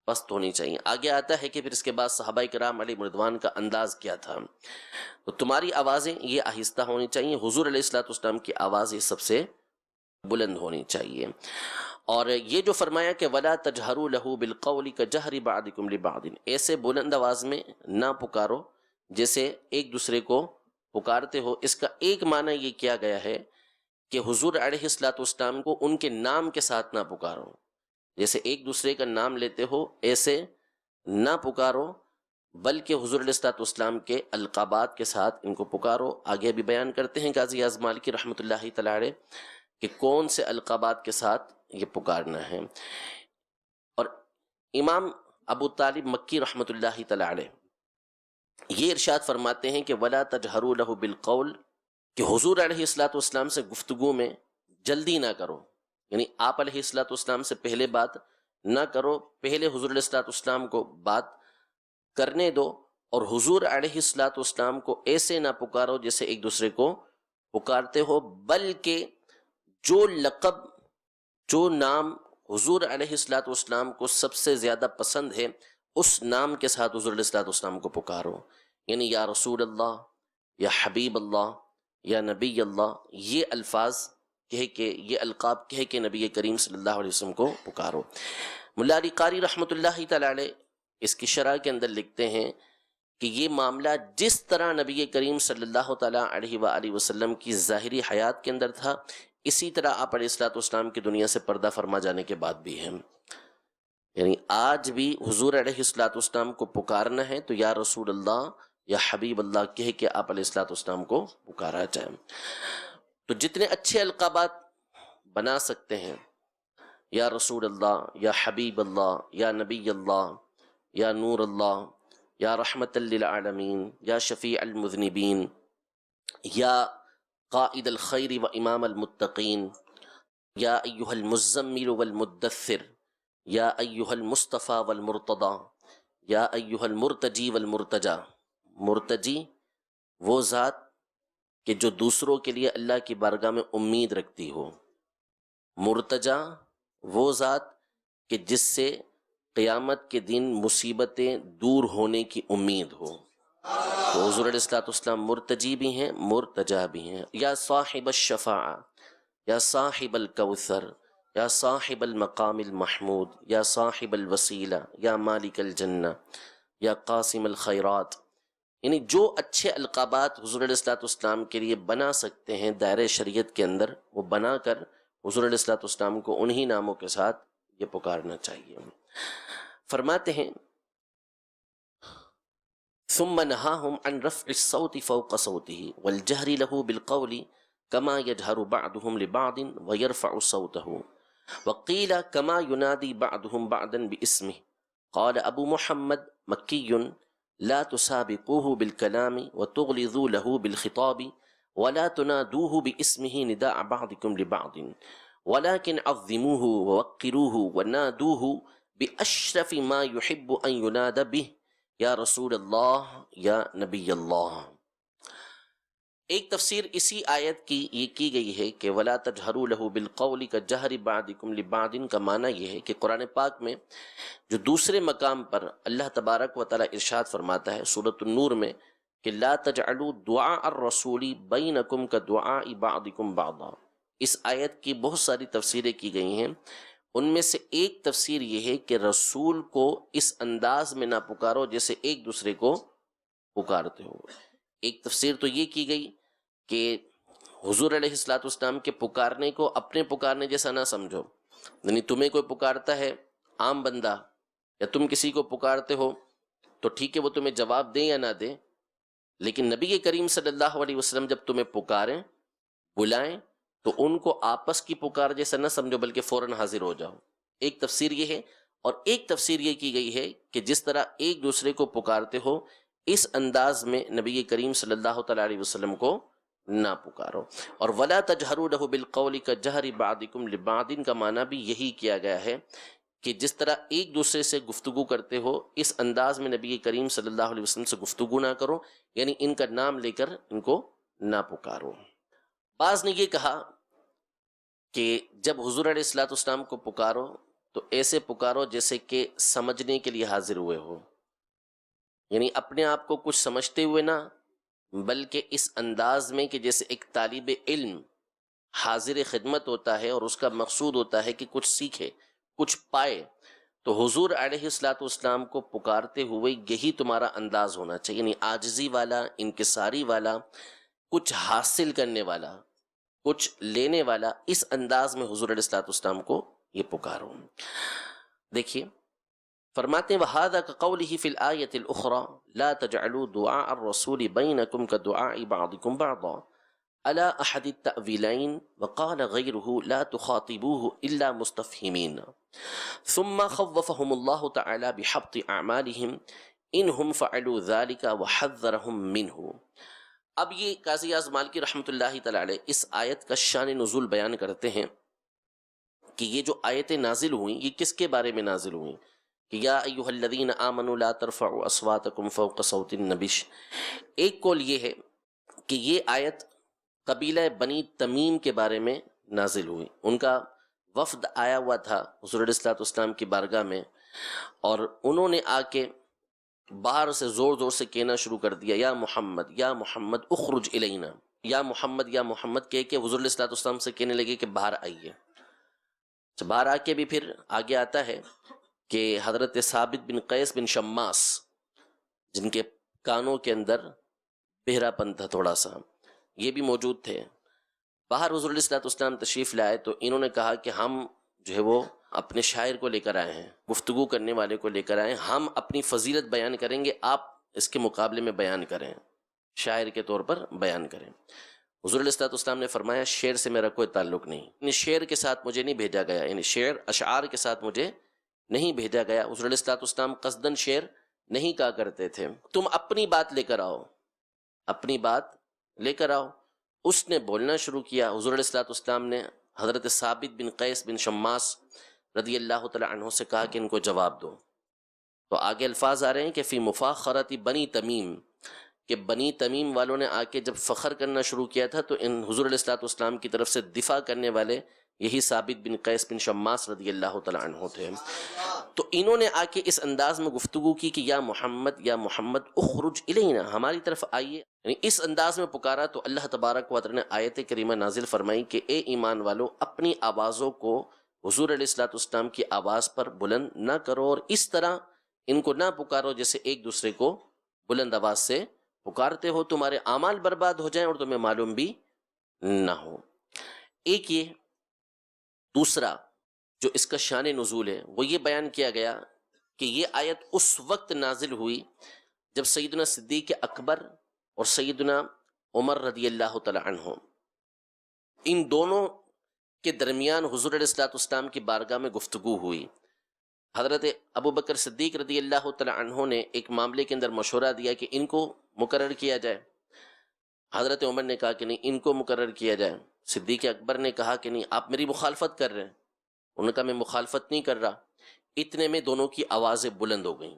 پست ہونی چاہیے۔ آگے آتا ہے کہ پھر اس کے بعد صحابہ کرام علیہ رضوان کا انداز کیا تھا، تو تمہاری آوازیں یہ آہستہ ہونی چاہیے، حضور علیہ الصلوۃ والسلام کی آواز یہ سب سے بلند ہونی چاہیے۔ اور یہ جو فرمایا کہ وَلَا تَجْهَرُوا لَهُ بِالْقَوْلِ كَجَهْرِ بَعْضِكُمْ لِبَعْضٍ، ایسے بلند آواز میں نہ پکارو جیسے ایک دوسرے کو پکارتے ہو۔ اس کا ایک معنی یہ کیا گیا ہے کہ حضور علیہ الصلوۃ والسلام کو ان کے نام کے ساتھ نہ پکارو، جیسے ایک دوسرے کا نام لیتے ہو ایسے نہ پکارو، بلکہ حضور علیہ الصلوۃ والسلام کے القابات کے ساتھ ان کو پکارو۔ آگے بھی بیان کرتے ہیں قاضی اعظم مالکی رحمۃ اللہ تعالی علیہ کہ کون سے القابات کے ساتھ یہ پکارنا ہے۔ اور امام ابو طالب مکی رحمۃ اللہ تعالی علیہ یہ ارشاد فرماتے ہیں کہ ولا تجہروا لہ بالقول، کہ حضور علیہ الصلوۃ والسلام سے گفتگو میں جلدی نہ کرو، یعنی آپ علیہ الصلوۃ والسلام سے پہلے بات نہ کرو، پہلے حضور علیہ الصلوۃ والسلام کو بات کرنے دو، اور حضور علیہ الصلوۃ والسلام کو ایسے نہ پکارو جیسے ایک دوسرے کو پکارتے ہو، بلکہ جو لقب، جو نام حضور علیہ الصلوۃ والسلام کو سب سے زیادہ پسند ہے اس نام کے ساتھ حضور علیہ الصلوۃ والسلام کو پکارو، یعنی یا رسول اللہ، یا حبیب اللہ، یا نبی اللہ، یہ الفاظ کہہ کے، یہ القاب کہہ کے نبی کریم صلی اللہ علیہ وسلم کو پکارو۔ ملا علی قاری رحمۃ اللہ تعالی علیہ اس کی شرح کے اندر لکھتے ہیں کہ یہ معاملہ جس طرح نبی کریم صلی اللہ تعالی علیہ وآلہ وسلم کی ظاہری حیات کے اندر تھا، اسی طرح آپ علیہ الصلوۃ والسلام کی دنیا سے پردہ فرما جانے کے بعد بھی ہے، یعنی آج بھی حضور علیہ الصلوۃ والسلام کو پکارنا ہے تو یا رسول اللہ یا حبیب اللہ کہہ کے آپ علیہ الصلوۃ والسلام کو پکارا جائے۔ تو جتنے اچھے القابات بنا سکتے ہیں یا رسول اللہ، یا حبیب اللہ، یا نبی اللہ، یا نور اللہ، یا رحمت للعالمین، یا شفیع المذنبین، یا قائد الخیر و امام المتقین، یا ایہا المزمل والمدثر، یا ایہا المصطفیٰ والمرتضی، یا ایہا المرتجی والمرتجی۔ مرتجی وہ ذات کہ جو دوسروں کے لیے اللہ کی بارگاہ میں امید رکھتی ہو، مرتجا وہ ذات کہ جس سے قیامت کے دن مصیبتیں دور ہونے کی امید ہو۔ تو حضور علیہ الصلوۃ والسلام مرتجی بھی ہیں، مرتجا بھی ہیں۔ یا صاحب الشفاعہ، یا صاحب الکوثر، یا صاحب المقام المحمود، یا صاحب الوسیلہ، یا مالک الجنہ، یا قاسم الخیرات، یعنی جو اچھے القابات حضور علیہ الصلوۃ والسلام کے لیے بنا سکتے ہیں دائرۂ شریعت کے اندر، وہ بنا کر حضور علیہ الصلوۃ والسلام کو انہی ناموں کے ساتھ یہ پکارنا چاہیے۔ فرماتے ہیں ثم نہاہم عن رفع الصوت فوق صوته والجہر له بالقول كما يجهر بعضهم لبعض ويرفع صوته وقيل كما ينادي بعضهم بعضا باسمه قال ابو محمد مکی لا تسابقوه بالكلام وتغلظوا له بالخطاب ولا تنادوه باسمه نداء بعضكم لبعض ولكن عظموه ووقروه ونادوه بأشرف ما يحب أن ينادى به یا رسول اللہ، یا نبی اللہ۔ ایک تفسیر اسی آیت کی یہ کی گئی ہے کہ وَلَا تَجْهَرُوا لَهُ بِالْقَوْلِ كَجَهْرِ بَعْضِكُمْ لِبَعْضٍ کا معنی یہ ہے کہ قرآن پاک میں جو دوسرے مقام پر اللہ تبارک و تعالی ارشاد فرماتا ہے سورۃ النور میں کہ لا تجعلوا دعاء الرسول بینکم کدعاء بعضکم بعضا، اس آیت کی بہت ساری تفسیریں کی گئی ہیں، ان میں سے ایک تفسیر یہ ہے کہ رسول کو اس انداز میں نہ پکارو جیسے ایک دوسرے کو پکارتے ہو۔ ایک تفسیر تو یہ کی گئی کہ حضور علیہ الصلوۃ والسلام کے پکارنے کو اپنے پکارنے جیسا نہ سمجھو، یعنی تمہیں کوئی پکارتا ہے عام بندہ یا تم کسی کو پکارتے ہو تو ٹھیک ہے وہ تمہیں جواب دیں یا نہ دیں، لیکن نبی کریم صلی اللہ علیہ وسلم جب تمہیں پکاریں بلائیں تو ان کو آپس کی پکار جیسا نہ سمجھو بلکہ فوراً حاضر ہو جاؤ۔ ایک تفسیر یہ ہے، اور ایک تفسیر یہ کی گئی ہے کہ جس طرح ایک دوسرے کو پکارتے ہو اس انداز میں نبی کریم صلی اللہ تعالی علیہ وسلم کو نہ پکارو۔ اور وَلَا تَجْهَرُوا لَهُ بِالْقَوْلِ كَجَهْرِ بَعْضِكُمْ لِبَعْضٍ کا معنی بھی یہی کیا گیا ہے کہ جس طرح ایک دوسرے سے گفتگو کرتے ہو اس انداز میں نبی کریم صلی اللہ علیہ وسلم سے گفتگو نہ کرو، یعنی ان کا نام لے کر ان کو نہ پکارو۔ بعض نے یہ کہا کہ جب حضور علیہ الصلوۃ والسلام کو پکارو تو ایسے پکارو جیسے کہ سمجھنے کے لیے حاضر ہوئے ہو، یعنی اپنے آپ کو کچھ سمجھتے ہوئے نہ، بلکہ اس انداز میں کہ جیسے ایک طالب علم حاضر خدمت ہوتا ہے اور اس کا مقصود ہوتا ہے کہ کچھ سیکھے کچھ پائے، تو حضور علیہ الصلوۃ والسلام کو پکارتے ہوئے یہی تمہارا انداز ہونا چاہیے، یعنی عاجزی والا، انکساری والا، کچھ حاصل کرنے والا، کچھ لینے والا، اس انداز میں حضور علیہ الصلوۃ والسلام کو یہ پکارو۔ دیکھیے فرماتے ہیں وَهَذَا كَقَوْلِهِ فِي الْآيَةِ الْأُخْرَى لَا تَجْعَلُوا دُعَاءَ الرَّسُولِ بَيْنَكُمْ كَدُعَاءِ بَعْضِكُمْ بَعْضًا عَلَى أَحَدِ التَّأْوِيلَيْنِ وَقَالَ غَيْرُهُ لَا تُخَاطِبُوهُ إِلَّا مُسْتَفْهِمِينَ ثُمَّ خَوَّفَهُمُ اللَّهُ تَعَالَى بِحَبْطِ أَعْمَالِهِمْ إِنْهُمْ فَعَلُوا ذَلِكَ وَحَذَّرَهُمْ مِنْهُ۔ اب یہ قاضی اعظم مالکی رحمۃ اللہ تعالی علیہ اس آیت کا شان نزول بیان کرتے ہیں کہ یہ جو آیتیں نازل ہوئیں یہ کس کے بارے میں نازل ہوئیں کہ یا ایھا الذین آمنوا لا ترفعوا اصواتکم فوق صوت النبی۔ ایک قول یہ ہے کہ یہ آیت قبیلہ بنی تمیم کے بارے میں نازل ہوئی، ان کا وفد آیا ہوا تھا حضور علیہ الصلوۃ والسلام کی بارگاہ میں، اور انہوں نے آ کے باہر سے زور زور سے کہنا شروع کر دیا یا محمد اخرج الینا، یا محمد کہہ کے حضور علیہ الصلوۃ والسلام سے کہنے لگے کہ باہر آئیے۔ باہر آ کے بھی پھر آگے آتا ہے کہ حضرت ثابت بن قیس بن شماس جن کے کانوں کے اندر بہرا پن تھا تھوڑا سا، یہ بھی موجود تھے۔ باہر حضور علیہ الصلوۃ والسلام تشریف لائے تو انہوں نے کہا کہ ہم جو ہے وہ اپنے شاعر کو لے کر آئے ہیں، گفتگو کرنے والے کو لے کر آئے ہیں، ہم اپنی فضیلت بیان کریں گے، آپ اس کے مقابلے میں بیان کریں، شاعر کے طور پر بیان کریں۔ حضور علیہ الصلوۃ والسلام نے فرمایا شعر سے میرا کوئی تعلق نہیں، یعنی شعر کے ساتھ مجھے نہیں بھیجا گیا، یعنی شعر اشعار کے ساتھ مجھے نہیں بھیجا گیا۔ حضور علیہ الصلوۃ والسلام قصداً شعر نہیں کہا کرتے تھے، تم اپنی بات لے کر آؤ، اپنی بات لے کر آؤ۔ اس نے بولنا شروع کیا۔ حضور علیہ الصلوۃ والسلام نے حضرت ثابت بن قیس بن شماس رضی اللہ تعالی عنہ سے کہا کہ ان کو جواب دو۔ تو آگے الفاظ آ رہے ہیں کہ فی مفاخرت بنی تمیم، کہ بنی تمیم والوں نے آ کے جب فخر کرنا شروع کیا تھا تو ان حضور علیہ الصلوۃ والسلام کی طرف سے دفاع کرنے والے یہی ثابت بن قیس بن شماس رضی اللہ تعالی عنہ تھے۔ تو انہوں نے آ کے اس انداز میں گفتگو کی کہ یا محمد اخرج الینا، ہماری طرف آئیے، یعنی اس انداز میں پکارا۔ تو اللہ تبارک و تعالی نے آیت کریمہ نازل فرمائی کہ اے ایمان والو، اپنی آوازوں کو حضور علیہ الصلوۃ والسلام کی آواز پر بلند نہ کرو، اور اس طرح ان کو نہ پکارو جیسے ایک دوسرے کو بلند آواز سے پکارتے ہو، تمہارے اعمال برباد ہو جائیں اور تمہیں معلوم بھی نہ ہو۔ ایک یہ دوسرا جو اس کا شان نزول ہے وہ یہ بیان کیا گیا کہ یہ آیت اس وقت نازل ہوئی جب سیدنا صدیق اکبر اور سیدنا عمر رضی اللہ تعالی عنہ، ان دونوں کے درمیان حضور علیہ الصلوۃ والسلام کی بارگاہ میں گفتگو ہوئی۔ حضرت ابو بکر صدیق رضی اللہ تعالی عنہ نے ایک معاملے کے اندر مشورہ دیا کہ ان کو مقرر کیا جائے۔ حضرت عمر نے کہا کہ نہیں، ان کو مقرر کیا جائے۔ صدیق اکبر نے کہا کہ نہیں، آپ میری مخالفت کر رہے ہیں۔ انہوں نے کہا میں مخالفت نہیں کر رہا۔ اتنے میں دونوں کی آوازیں بلند ہو گئیں۔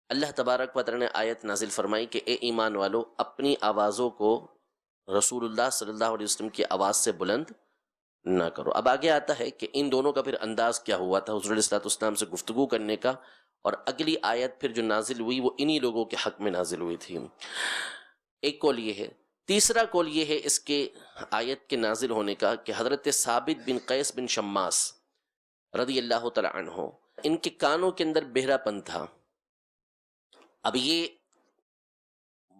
اللہ تبارک و تعالی نے آیت نازل فرمائی کہ اے ایمان والو، اپنی آوازوں کو رسول اللہ صلی اللہ علیہ وسلم کی آواز سے بلند نہ کرو۔ اب آگے آتا ہے کہ ان دونوں کا پھر انداز کیا ہوا تھا حضور علیہ الصلوۃ والسلام سے گفتگو کرنے کا، اور اگلی آیت پھر جو نازل ہوئی وہ انہی لوگوں کے حق میں نازل ہوئی تھی۔ ایک قول یہ ہے۔ تیسرا قول یہ ہے اس کے آیت کے نازل ہونے کا کہ حضرت ثابت بن قیس بن شماس رضی اللہ تعالی عنہ، ان کے کانوں کے اندر بہرا پن تھا۔ اب یہ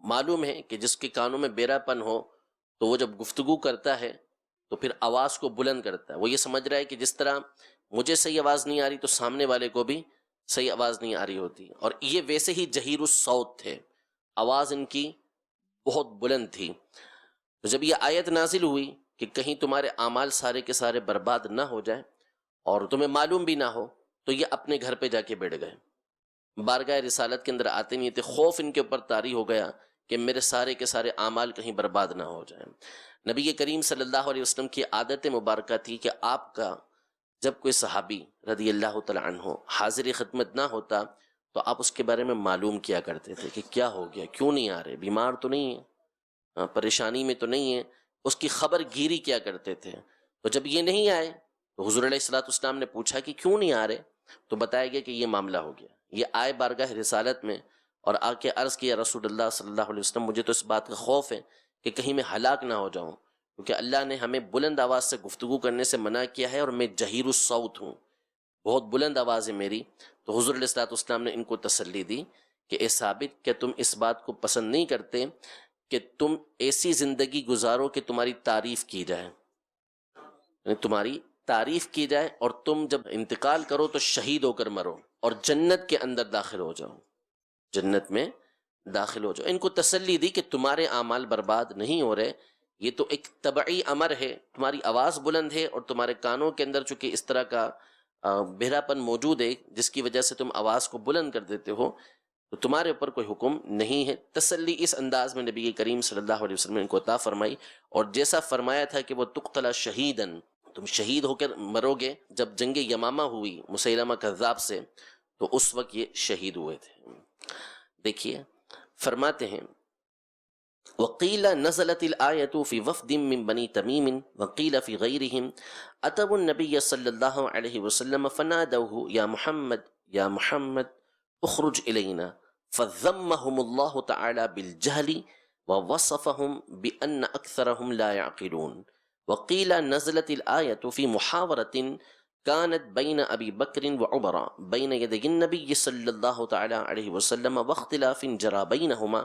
معلوم ہے کہ جس کے کانوں میں بہرا پن ہو تو وہ جب گفتگو کرتا ہے تو پھر آواز کو بلند کرتا ہے۔ وہ یہ سمجھ رہا ہے کہ جس طرح مجھے صحیح آواز نہیں آ رہی تو سامنے والے کو بھی صحیح آواز نہیں آ رہی ہوتی، اور یہ ویسے ہی جہیر الصوت تھے، آواز ان کی بہت بلند تھی۔ تو جب یہ آیت نازل ہوئی کہ کہیں تمہارے اعمال سارے کے سارے برباد نہ ہو جائیں اور تمہیں معلوم بھی نہ ہو، تو یہ اپنے گھر پہ جا کے بیٹھ گئے، بارگاہ رسالت کے اندر آتے نہیں تھے۔ خوف ان کے اوپر طاری ہو گیا کہ میرے سارے کے سارے اعمال کہیں برباد نہ ہو جائیں۔ نبی کریم صلی اللہ علیہ وسلم کی عادت مبارکہ تھی کہ آپ کا جب کوئی صحابی رضی اللہ تعالی عنہ حاضر خدمت نہ ہوتا تو آپ اس کے بارے میں معلوم کیا کرتے تھے کہ کیا ہو گیا، کیوں نہیں آ رہے، بیمار تو نہیں ہے، پریشانی میں تو نہیں ہے، اس کی خبر گیری کیا کرتے تھے۔ تو جب یہ نہیں آئے تو حضور علیہ الصلوۃ والسلام نے پوچھا کہ کیوں نہیں آ رہے، تو بتایا گیا کہ یہ معاملہ ہو گیا۔ یہ آئے بارگاہ رسالت میں اور آ کے عرض کیا رسول اللہ صلی اللہ علیہ وسلم، مجھے تو اس بات کا خوف ہے کہ کہیں میں ہلاک نہ ہو جاؤں، کیونکہ اللہ نے ہمیں بلند آواز سے گفتگو کرنے سے منع کیا ہے اور میں جہیر الصوت ہوں، بہت بلند آواز ہے میری۔ تو حضور علیہ الصلوۃ والسلام نے ان کو تسلی دی کہ اے ثابت، کیا تم اس بات کو پسند نہیں کرتے کہ تم ایسی زندگی گزارو کہ تمہاری تعریف کی جائے، یعنی تمہاری تعریف کی جائے، اور تم جب انتقال کرو تو شہید ہو کر مرو اور جنت کے اندر داخل ہو جاؤ، جنت میں داخل ہو جاؤ۔ ان کو تسلی دی کہ تمہارے اعمال برباد نہیں ہو رہے، یہ تو ایک طبعی امر ہے، تمہاری آواز بلند ہے اور تمہارے کانوں کے اندر چونکہ اس طرح کا بہرا پن موجود ہے جس کی وجہ سے تم آواز کو بلند کر دیتے ہو، تو تمہارے اوپر کوئی حکم نہیں ہے۔ تسلی اس انداز میں نبی کریم صلی اللہ علیہ وسلم نے ان کو عطا فرمائی، اور جیسا فرمایا تھا کہ وہ تقتل شہیدن، تم شہید ہو کر مرو گے۔ جب جنگ یمامہ ہوئی مسیلمہ کذاب سے تو اس وقت یہ شہید ہوئے تھے۔ دیکھیے فرماتے ہیں وقیل نزلت الآیت فی وفد من بنی تمیم وقیل فی غیرہم اتوا النبی صلی اللہ علیہ وسلم فنادوہ یا محمد اخرج الینا فذمہم اللہ تعالی بالجہل ووصفہم بأن اکثرہم لا يعقلون۔ وقیل نزلت الآیت فی محاورۃ كانت بين أبي بكر وعمر بين يدي النبي صلى الله تعالى عليه وسلم واختلاف جرى بينهما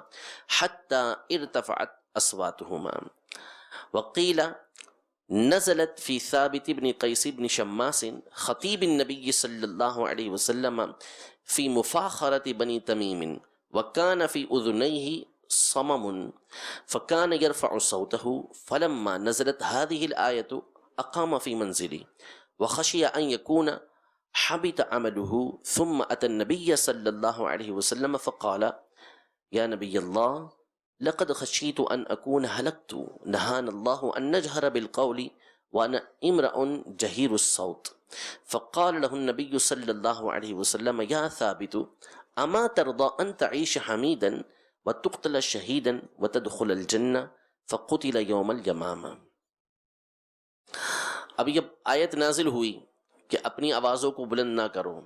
حتى ارتفعت أصواتهما۔ وقيل نزلت في ثابت بن قيس بن شماس خطيب النبي صلى الله عليه وسلم في مفاخرة بني تميم وكان في أذنيه صمم فكان يرفع صوته فلما نزلت هذه الآية أقام في منزله وخشي أن يكون حبط عمله ثم أتى النبي صلى الله عليه وسلم فقال يا نبي الله لقد خشيت أن أكون هلكت نهانا الله أن نجهر بالقول وأنا امرأ جهير الصوت فقال له النبي صلى الله عليه وسلم يا ثابت أما ترضى أن تعيش حميدا وتقتل شهيدا وتدخل الجنة فقتل يوم اليمامة. اب یہ آیت نازل ہوئی کہ اپنی آوازوں کو بلند نہ کرو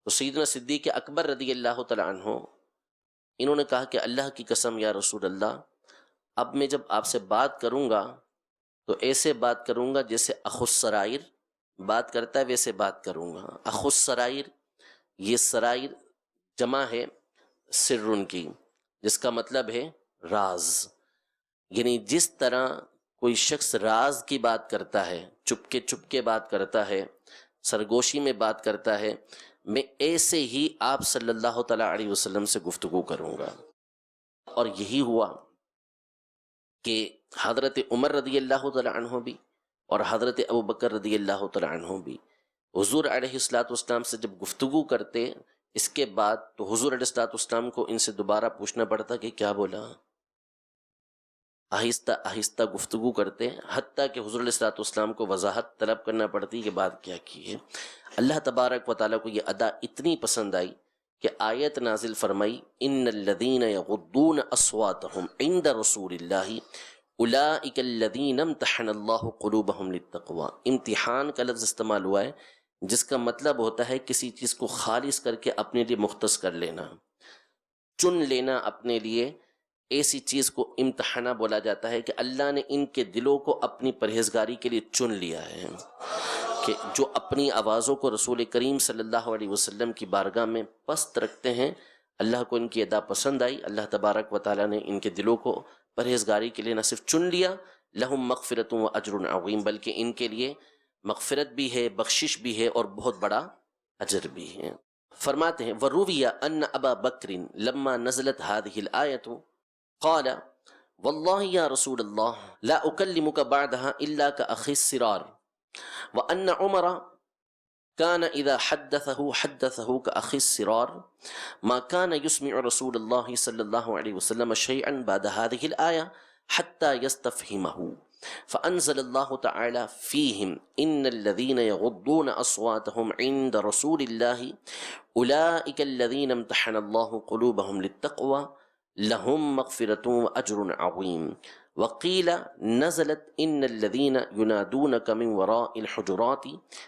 تو سیدنا صدیق اکبر رضی اللہ تعالی عنہ انہوں نے کہا کہ اللہ کی قسم یا رسول اللہ، اب میں جب آپ سے بات کروں گا تو ایسے بات کروں گا جیسے اخو السرائر بات کرتا ہے ویسے بات کروں گا. اخو السرائر، یہ سرائر جمع ہے سرن کی، جس کا مطلب ہے راز، یعنی جس طرح کوئی شخص راز کی بات کرتا ہے، چپ کے بات کرتا ہے، سرگوشی میں بات کرتا ہے، میں ایسے ہی آپ صلی اللہ تعالیٰ علیہ وسلم سے گفتگو کروں گا. اور یہی ہوا کہ حضرت عمر رضی اللہ تعالیٰ عنہ بھی اور حضرت ابو بکر رضی اللہ تعالیٰ عنہ بھی حضور علیہ الصلوۃ والسلام سے جب گفتگو کرتے اس کے بعد تو حضور علیہ الصلوۃ والسلام کو ان سے دوبارہ پوچھنا پڑتا کہ کیا بولا، آہستہ آہستہ گفتگو کرتے، حتیٰ کہ حضور علیہ الصلوۃ والسلام کو وضاحت طلب کرنا پڑتی کہ بات کیا کی ہے. اللہ تبارک و تعالیٰ کو یہ ادا اتنی پسند آئی کہ آیت نازل فرمائی ان الذین یغضون اصواتهم عند رسول اللہ اولئک الذین امتحن اللہ قلوبهم للتقوی. امتحان کا لفظ استعمال ہوا ہے جس کا مطلب ہوتا ہے کسی چیز کو خالص کر کے اپنے لیے مختص کر لینا، چن لینا اپنے لیے. ایسی چیز کو امتحانہ بولا جاتا ہے کہ اللہ نے ان کے دلوں کو اپنی پرہیزگاری کے لیے چن لیا ہے کہ جو اپنی آوازوں کو رسول کریم صلی اللہ علیہ وسلم کی بارگاہ میں پست رکھتے ہیں، اللہ کو ان کی ادا پسند آئی. اللہ تبارک و تعالیٰ نے ان کے دلوں کو پرہیزگاری کے لیے نہ صرف چن لیا، لہم مغفرۃ و اجر عظیم، بلکہ ان کے لیے مغفرت بھی ہے، بخشش بھی ہے اور بہت بڑا اجر بھی ہے. فرماتے ہیں ورویہ ان ابا بکر لما نزلت هذه الآیۃ قال والله يا رسول الله لا أكلمك بعدها إلا كأخي السرار، وأن عمر كان إذا حدثه كأخي السرار ما كان يسمع رسول الله صلى الله عليه وسلم شيئا بعد هذه الآية حتى يستفهمه، فأنزل الله تعالى فيهم إن الذين يغضون أصواتهم عند رسول الله أولئك الذين امتحن الله قلوبهم للتقوى لهم مغفرة وأجر عظيم. وقيل نزلت إن الذين ينادونك من وراء الحجرات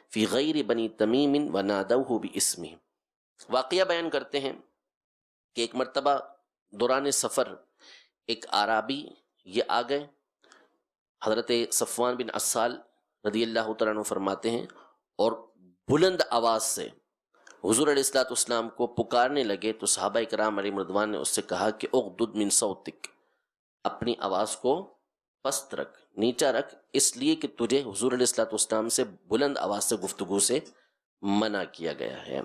في غير بني تميم ونادوه باسمه. واقعہ بیان کرتے ہیں کہ ایک مرتبہ دوران سفر ایک اعرابی یہ آ گئے. حضرت صفوان بن عسال رضی اللہ تعالیٰ عنہ فرماتے ہیں اور بلند آواز سے حضور علیہ الصلوۃ والسلام کو پکارنے لگے تو صحابہ کرام علیہم رضوان نے اس سے کہا کہ اغضض من صوتک، اپنی آواز کو پست رکھ، نیچا رکھ، اس لیے کہ تجھے حضور علیہ الصلوۃ والسلام سے بلند آواز سے گفتگو سے منع کیا گیا ہے.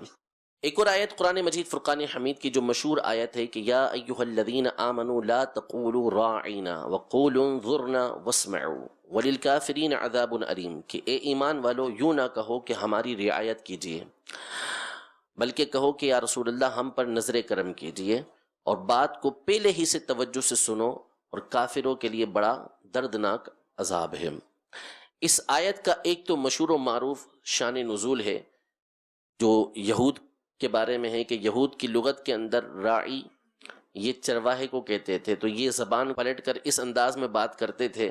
ایک اور آیت قرآن مجید فرقان حمید کی جو مشہور آیت ہے کہ یا ایھا الذین آمنوا لا تقولوا راعینا وقولوا انظرنا واسمعوا وللکافرین عذاب علیم، کہ اے ایمان والو یوں نہ کہو کہ ہماری رعایت کیجیے، بلکہ کہو کہ یا رسول اللہ ہم پر نظر کرم کیجیے اور بات کو پہلے ہی سے توجہ سے سنو، اور کافروں کے لیے بڑا دردناک عذاب ہے. اس آیت کا ایک تو مشہور و معروف شان نزول ہے جو یہود کے بارے میں ہے کہ یہود کی لغت کے اندر راعی یہ چرواہے کو کہتے تھے، تو یہ زبان پلٹ کر اس انداز میں بات کرتے تھے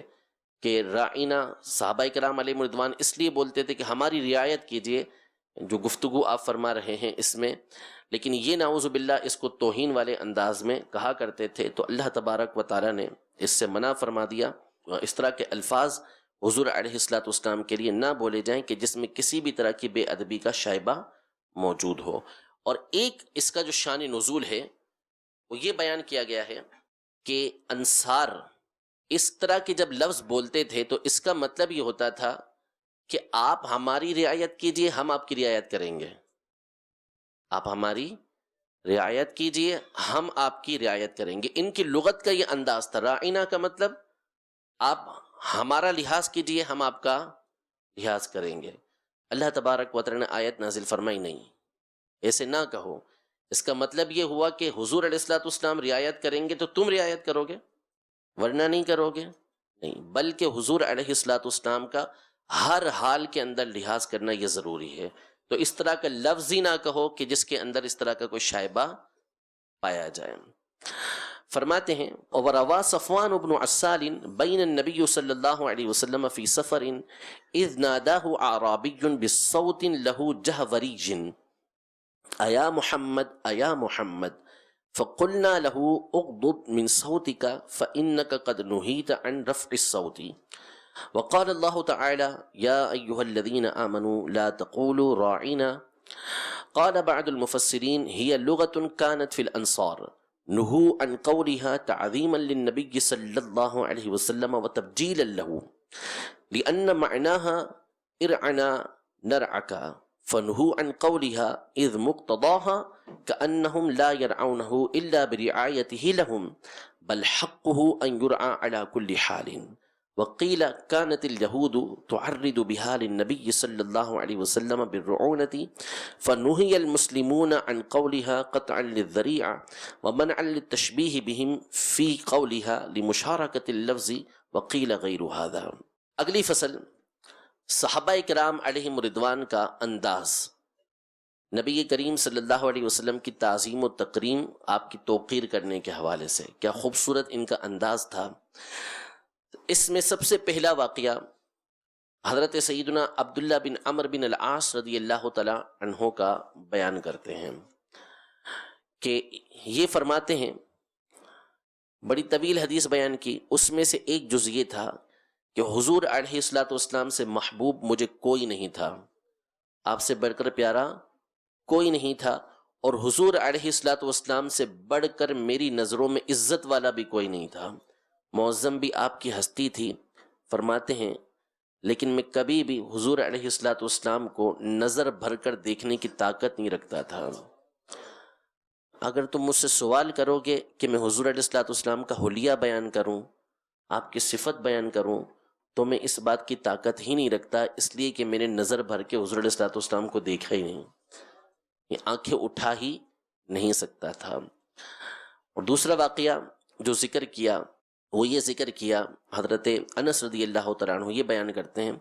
کہ راعینا، صحابہ کرام علیہ رضوان اس لیے بولتے تھے کہ ہماری رعایت کیجیے جو گفتگو آپ فرما رہے ہیں اس میں، لیکن یہ نعوذ باللہ اس کو توہین والے انداز میں کہا کرتے تھے. تو اللہ تبارک و تعالیٰ نے اس سے منع فرما دیا، اس طرح کے الفاظ حضور علیہ الصلوۃ والسلام کے لیے نہ بولے جائیں کہ جس میں کسی بھی طرح کی بے ادبی کا شائبہ موجود ہو. اور ایک اس کا جو شان نزول ہے وہ یہ بیان کیا گیا ہے کہ انصار اس طرح کے جب لفظ بولتے تھے تو اس کا مطلب یہ ہوتا تھا کہ آپ ہماری رعایت کیجئے، ہم آپ کی رعایت کریں گے. آپ ہماری رعایت کیجئے ہم آپ کی رعایت کریں گے. ان کی لغت کا یہ انداز تھا. راعینا کا مطلب آپ ہمارا لحاظ کیجئے ہم آپ کا لحاظ کریں گے. اللہ تبارک و تعالی نے آیت نازل فرمائی نہیں، ایسے نہ کہو. اس کا مطلب یہ ہوا کہ حضور علیہ الصلوۃ والسلام رعایت کریں گے تو تم رعایت کرو گے ورنہ نہیں کرو گے؟ نہیں، بلکہ حضور علیہ الصلوۃ والسلام کا ہر حال کے اندر لحاظ کرنا یہ ضروری ہے. تو اس طرح کا لفظ ہی نہ کہو کہ جس کے اندر اس طرح کا کوئی شائبہ پایا جائے. فرماتے ہیں وَرَوَى صَفْوَانُ بْنُ عَسَّالٍ بَيْنَ النَّبِيُّ صلی اللہ علیہ وسلم فی سفر اذ ناداہ اعرابی بصوت لہ جہوری ایا محمد ایا محمد فقلنا له اغضض من صوتك فإنك قد نهيت عن رفع الصوت. وقال الله تعالى يا أيها الذين آمنوا لا تقولوا راعنا. قال بعض المفسرين هي لغة كانت في الأنصار نهوا عن قولها تعظيما للنبي صلى الله عليه وسلم وتبجيلا له لأن معناها ارعنا نرعك فنهوا عن قولها إذ مقتضاها كأنهم لا يرعونه إلا برعايته لهم بل حقه أن يرعى على كل حال. وقيل كانت اليهود تعرض بها للنبي صلى الله عليه وسلم بالرعونة فنهي المسلمون عن قولها قطعا للذريعة ومنعا للتشبيه بهم في قولها لمشاركة اللفظ. وقيل غير هذا. اگلی فصل صحابہ کرام علیہم رضوان کا انداز. نبی کریم صلی اللہ علیہ وسلم کی تعظیم و تکریم، آپ کی توقیر کرنے کے حوالے سے کیا خوبصورت ان کا انداز تھا. اس میں سب سے پہلا واقعہ حضرت سیدنا عبداللہ بن عمرو بن العاص رضی اللہ تعالی عنہ کا بیان کرتے ہیں کہ یہ فرماتے ہیں، بڑی طویل حدیث بیان کی، اس میں سے ایک جز یہ تھا کہ حضور علیہ الصلوۃ والسلام سے محبوب مجھے کوئی نہیں تھا، آپ سے بڑھ کر پیارا کوئی نہیں تھا، اور حضور علیہ الصلوۃ والسلام سے بڑھ کر میری نظروں میں عزت والا بھی کوئی نہیں تھا، معظم بھی آپ کی ہستی تھی. فرماتے ہیں لیکن میں کبھی بھی حضور علیہ الصلوۃ والسلام کو نظر بھر کر دیکھنے کی طاقت نہیں رکھتا تھا. اگر تم مجھ سے سوال کرو گے کہ میں حضور علیہ الصلوۃ والسلام کا حلیہ بیان کروں، آپ کی صفت بیان کروں، تو میں اس بات کی طاقت ہی نہیں رکھتا، اس لیے کہ میں نے نظر بھر کے حضور علیہ الصلوۃ والسلام کو دیکھا ہی نہیں، یہ آنکھیں اٹھا ہی نہیں سکتا تھا. اور دوسرا واقعہ جو ذکر کیا وہ یہ ذکر کیا، حضرت انس رضی اللہ تعالیٰ عنہ یہ بیان کرتے ہیں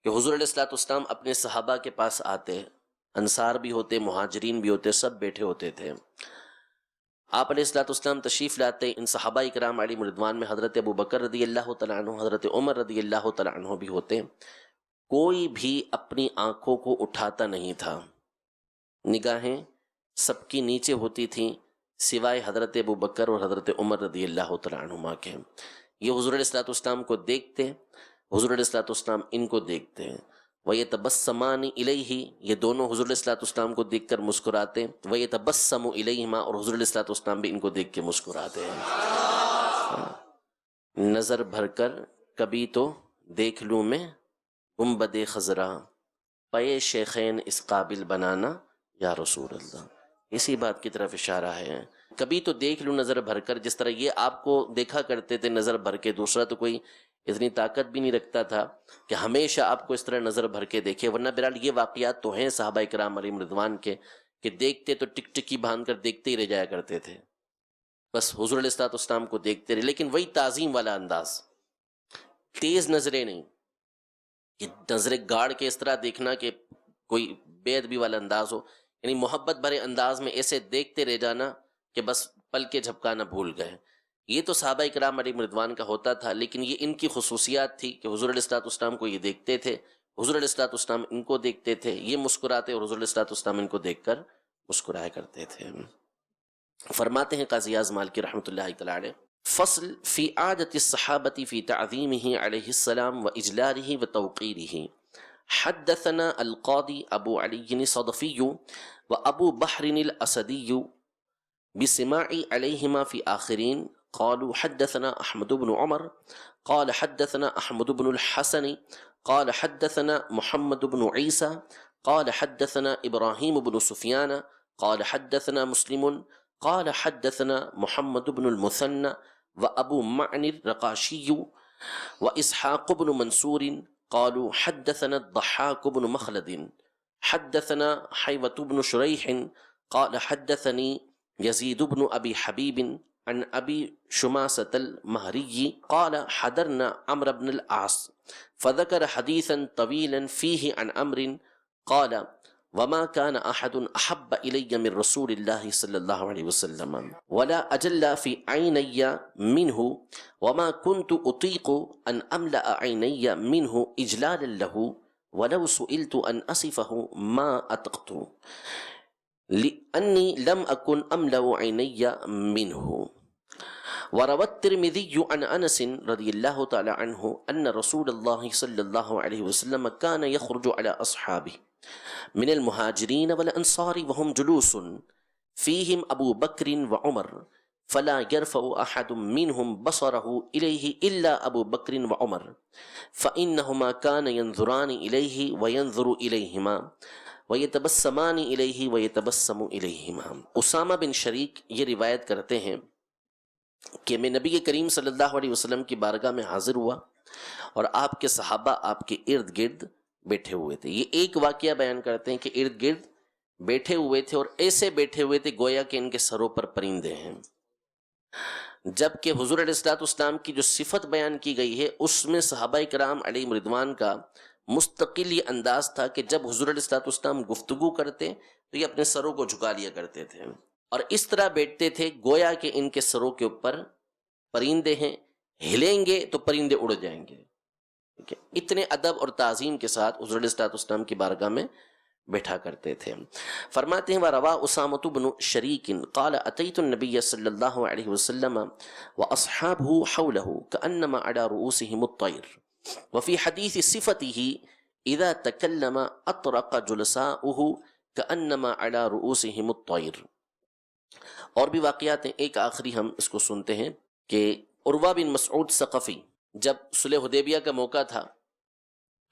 کہ حضور علیہ الصلوۃ والسلام اپنے صحابہ کے پاس آتے، انصار بھی ہوتے، مہاجرین بھی ہوتے، سب بیٹھے ہوتے تھے. آپ علیہ الصلوۃ والسلام تشریف لاتے، ان صحابہ کرام علیہم رضوان میں حضرت ابو بکر رضی اللہ تعالیٰ عنہ، حضرت عمر رضی اللہ تعالیٰ عنہ بھی ہوتے. کوئی بھی اپنی آنکھوں کو اٹھاتا نہیں تھا، نگاہیں سب کی نیچے ہوتی تھیں سوائے حضرت ابو بکر اور حضرت عمر رضی اللہ تعالیٰ عنہما کے. یہ حضور علیہ الصلوۃ والسلام کو دیکھتے، حضور علیہ الصلوۃ والسلام ان کو دیکھتے ہیں. وَيَتَبَسَّمَانِ إِلَيْهِ، یہ دونوں حضور علیہ الصلوۃ والسلام کو دیکھ کر مسکراتے. وَيَتَبَسَّمُ إِلَيْهِمَا، اور حضور علیہ الصلوۃ والسلام بھی ان کو دیکھ کے مسکراتے ہیں. نظر بھر کر کبھی تو دیکھ لوں میں گنبد خضرا، پے شیخین اس قابل بنانا یا رسول اللہ. اسی بات کی طرف اشارہ ہے، کبھی تو دیکھ لوں نظر بھر کر. جس طرح یہ آپ کو دیکھا کرتے تھے نظر بھر کے، دوسرا تو کوئی اتنی طاقت بھی نہیں رکھتا تھا کہ ہمیشہ آپ کو اس طرح نظر بھر کے دیکھے. ورنہ بہرحال یہ واقعات تو ہیں صحابہ کرام علیہم رضوان کے کہ دیکھتے تو ٹک ٹکی باندھ کر دیکھتے ہی رہ جایا کرتے تھے، بس حضور علیہ الصلوۃ والسلام کو دیکھتے رہے. لیکن وہی تعظیم والا انداز، تیز نظریں نہیں، کہ نظریں گاڑ کے اس طرح دیکھنا کہ کوئی بے ادبی والا انداز ہو، یعنی محبت بھرے انداز میں ایسے دیکھتے رہ جانا کہ بس پل کے جھپکانا بھول گئے. یہ تو صحابہ کرام علیہم رضوان کا ہوتا تھا، لیکن یہ ان کی خصوصیات تھی کہ حضور علیہ الصلوۃ والسلام کو یہ دیکھتے تھے، حضور علیہ الصلوۃ والسلام ان کو دیکھتے تھے، یہ مسکراتے اور حضور علیہ الصلوۃ والسلام ان کو دیکھ کر مسکرایا کرتے تھے. فرماتے ہیں قاضی اعظم مالکی رحمۃ اللہ تعالی علیہ، فصل فی عادت الصحابۃ فی تعظیمہ علیہ السلام و اجلالہ و توقیرہ. حدثنا القاضی ابو علی الصدفی و ابو بحر الاسدی بسماع علیہما فی آخرین. قالوا حدثنا احمد بن عمر قال حدثنا احمد بن الحسن قال حدثنا محمد بن عیسى قال حدثنا ابراہیم بن سفیان قال حدثنا مسلم قال حدثنا محمد بن المثنى وأبو معن الرقاشي وإسحاق بن منصور قالوا حدثنا الضحاك بن مخلد حدثنا حيوة بن شريح قال حدثني يزيد بن أبي حبيب عن أبي شماسة المهري قال حضرنا عمرو بن العاص فذكر حديثا طويلا فيه عن عمرو قال وما كان أحد أحب إلي من رسول الله صلى الله عليه وسلم ولا أجل في عيني منه وما كنت أطيق أن أملأ عيني منه إجلالا له ولو سئلت أن أصفه ما أطقت لأني لم أكن أملأ عيني منه. وروى الترمذي عن أنس رضي الله تعالى عنه أن رسول الله صلى الله عليه وسلم كان يخرج على أصحابه من المهاجرين والأنصار وهم جلوس فيهم أبو بكر وعمر فلا يرفع أحد منهم بصره إليه إلا أبو بكر وعمر فإنهما كان ينظران إليه وينظر إليهما ويتبسمان إليه ويتبسم إليهما. اسامہ بن شریک یہ روایت کرتے ہیں کہ میں نبی کریم صلی اللہ علیہ وسلم کی بارگاہ میں حاضر ہوا اور آپ کے صحابہ آپ کے ارد گرد بیٹھے ہوئے تھے. یہ ایک واقعہ بیان کرتے ہیں کہ ارد گرد بیٹھے ہوئے تھے اور ایسے بیٹھے ہوئے تھے گویا کہ ان کے سروں پر پرندے ہیں. جبکہ حضور علیہ الصلوۃ والسلام کی جو صفت بیان کی گئی ہے اس میں صحابہ کرام علیہم رضوان کا مستقل یہ انداز تھا کہ جب حضور علیہ الصلوۃ والسلام گفتگو کرتے تو یہ اپنے سروں کو جھکا لیا کرتے تھے اور اس طرح بیٹھتے تھے گویا کہ ان کے سروں کے اوپر پرندے ہیں، ہلیں گے تو پرندے اڑ جائیں گے. اتنے ادب اور تعظیم کے ساتھ حضور علیہ الصلوۃ والسلام کی بارگاہ میں بیٹھا کرتے تھے. فرماتے ہیں وَرَوَا أُسَامَةُ بْنُ شَرِيكٍ قَالَ أَتَيْتُ النَّبِيَّ صلی اللہ علیہ وسلم وَأَصْحَابُهُ حَوْلَهُ كَأَنَّمَا عَلَى رُؤُوسِهِمُ الطَّيْرُ وَفِي حَدِيثِ صِفَتِهِ إِذَا تَكَلَّمَ أَطْرَقَ جُلَسَاؤُهُ كَأَنَّمَا عَلَى رُؤُوسِهِمُ الطَّيْرُ. اور بھی واقعات ہیں. ایک آخری ہم اس کو سنتے ہیں کہ عروہ بن مسعود ثقفی جب صلح حدیبیہ کا موقع تھا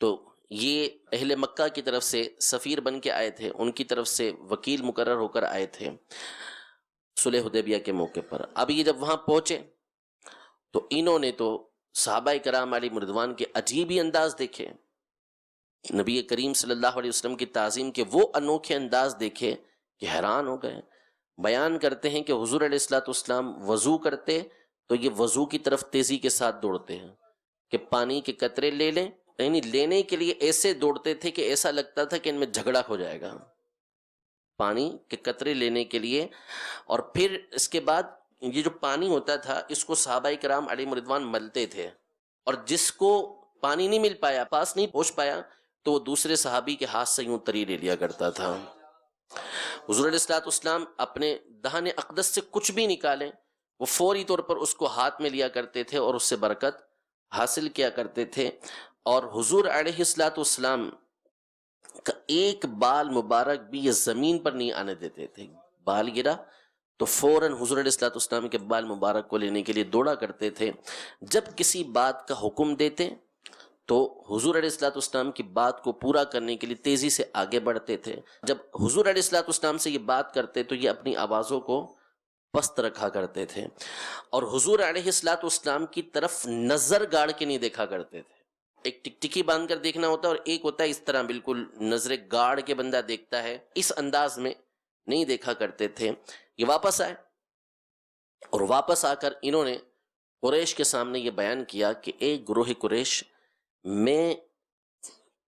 تو یہ اہل مکہ کی طرف سے سفیر بن کے آئے تھے، ان کی طرف سے وکیل مقرر ہو کر آئے تھے صلح حدیبیہ کے موقع پر. اب یہ جب وہاں پہنچے تو انہوں نے تو صحابہ کرام علیہم رضوان کے عجیب ہی انداز دیکھے، نبی کریم صلی اللہ علیہ وسلم کی تعظیم کے وہ انوکھے انداز دیکھے کہ حیران ہو گئے. بیان کرتے ہیں کہ حضور علیہ الصلوۃ والسلام وضو کرتے تو یہ وضو کی طرف تیزی کے ساتھ دوڑتے ہیں کہ پانی کے قطرے لے لیں، یعنی لینے کے لیے ایسے دوڑتے تھے کہ ایسا لگتا تھا کہ ان میں جھگڑا ہو جائے گا پانی کے قطرے لینے کے لیے. اور پھر اس کے بعد یہ جو پانی ہوتا تھا اس کو صحابہ کرام علیہم رضوان ملتے تھے اور جس کو پانی نہیں مل پایا، پاس نہیں پہنچ پایا، تو وہ دوسرے صحابی کے ہاتھ سے یوں تری لے لیا کرتا تھا. حضور علیہ الصلوۃ والسلام اپنے دہن اقدس سے کچھ بھی نکالیں وہ فوری طور پر اس کو ہاتھ میں لیا کرتے تھے اور اس سے برکت حاصل کیا کرتے تھے. اور حضور علیہ الصلوۃ والسلام کا ایک بال مبارک بھی یہ زمین پر نہیں آنے دیتے تھے. بال گرا تو فوراً حضور علیہ الصلوۃ والسلام کے بال مبارک کو لینے کے لیے دوڑا کرتے تھے. جب کسی بات کا حکم دیتے تو حضور علیہ الصلوۃ والسلام کی بات کو پورا کرنے کے لیے تیزی سے آگے بڑھتے تھے. جب حضور علیہ الصلوۃ والسلام سے یہ بات کرتے تو یہ اپنی آوازوں کو پست رکھا کرتے تھے اور حضور علیہ الصلوۃ والسلام کی طرف نظر گاڑ کے نہیں دیکھا کرتے تھے. ایک ٹکٹکی باندھ کر دیکھنا ہوتا ہے اور ایک ہوتا ہے اس طرح بالکل نظر گاڑ کے بندہ دیکھتا ہے، اس انداز میں نہیں دیکھا کرتے تھے. یہ واپس آئے اور واپس آ کر انہوں نے قریش کے سامنے یہ بیان کیا کہ ایک گروہ قریش، میں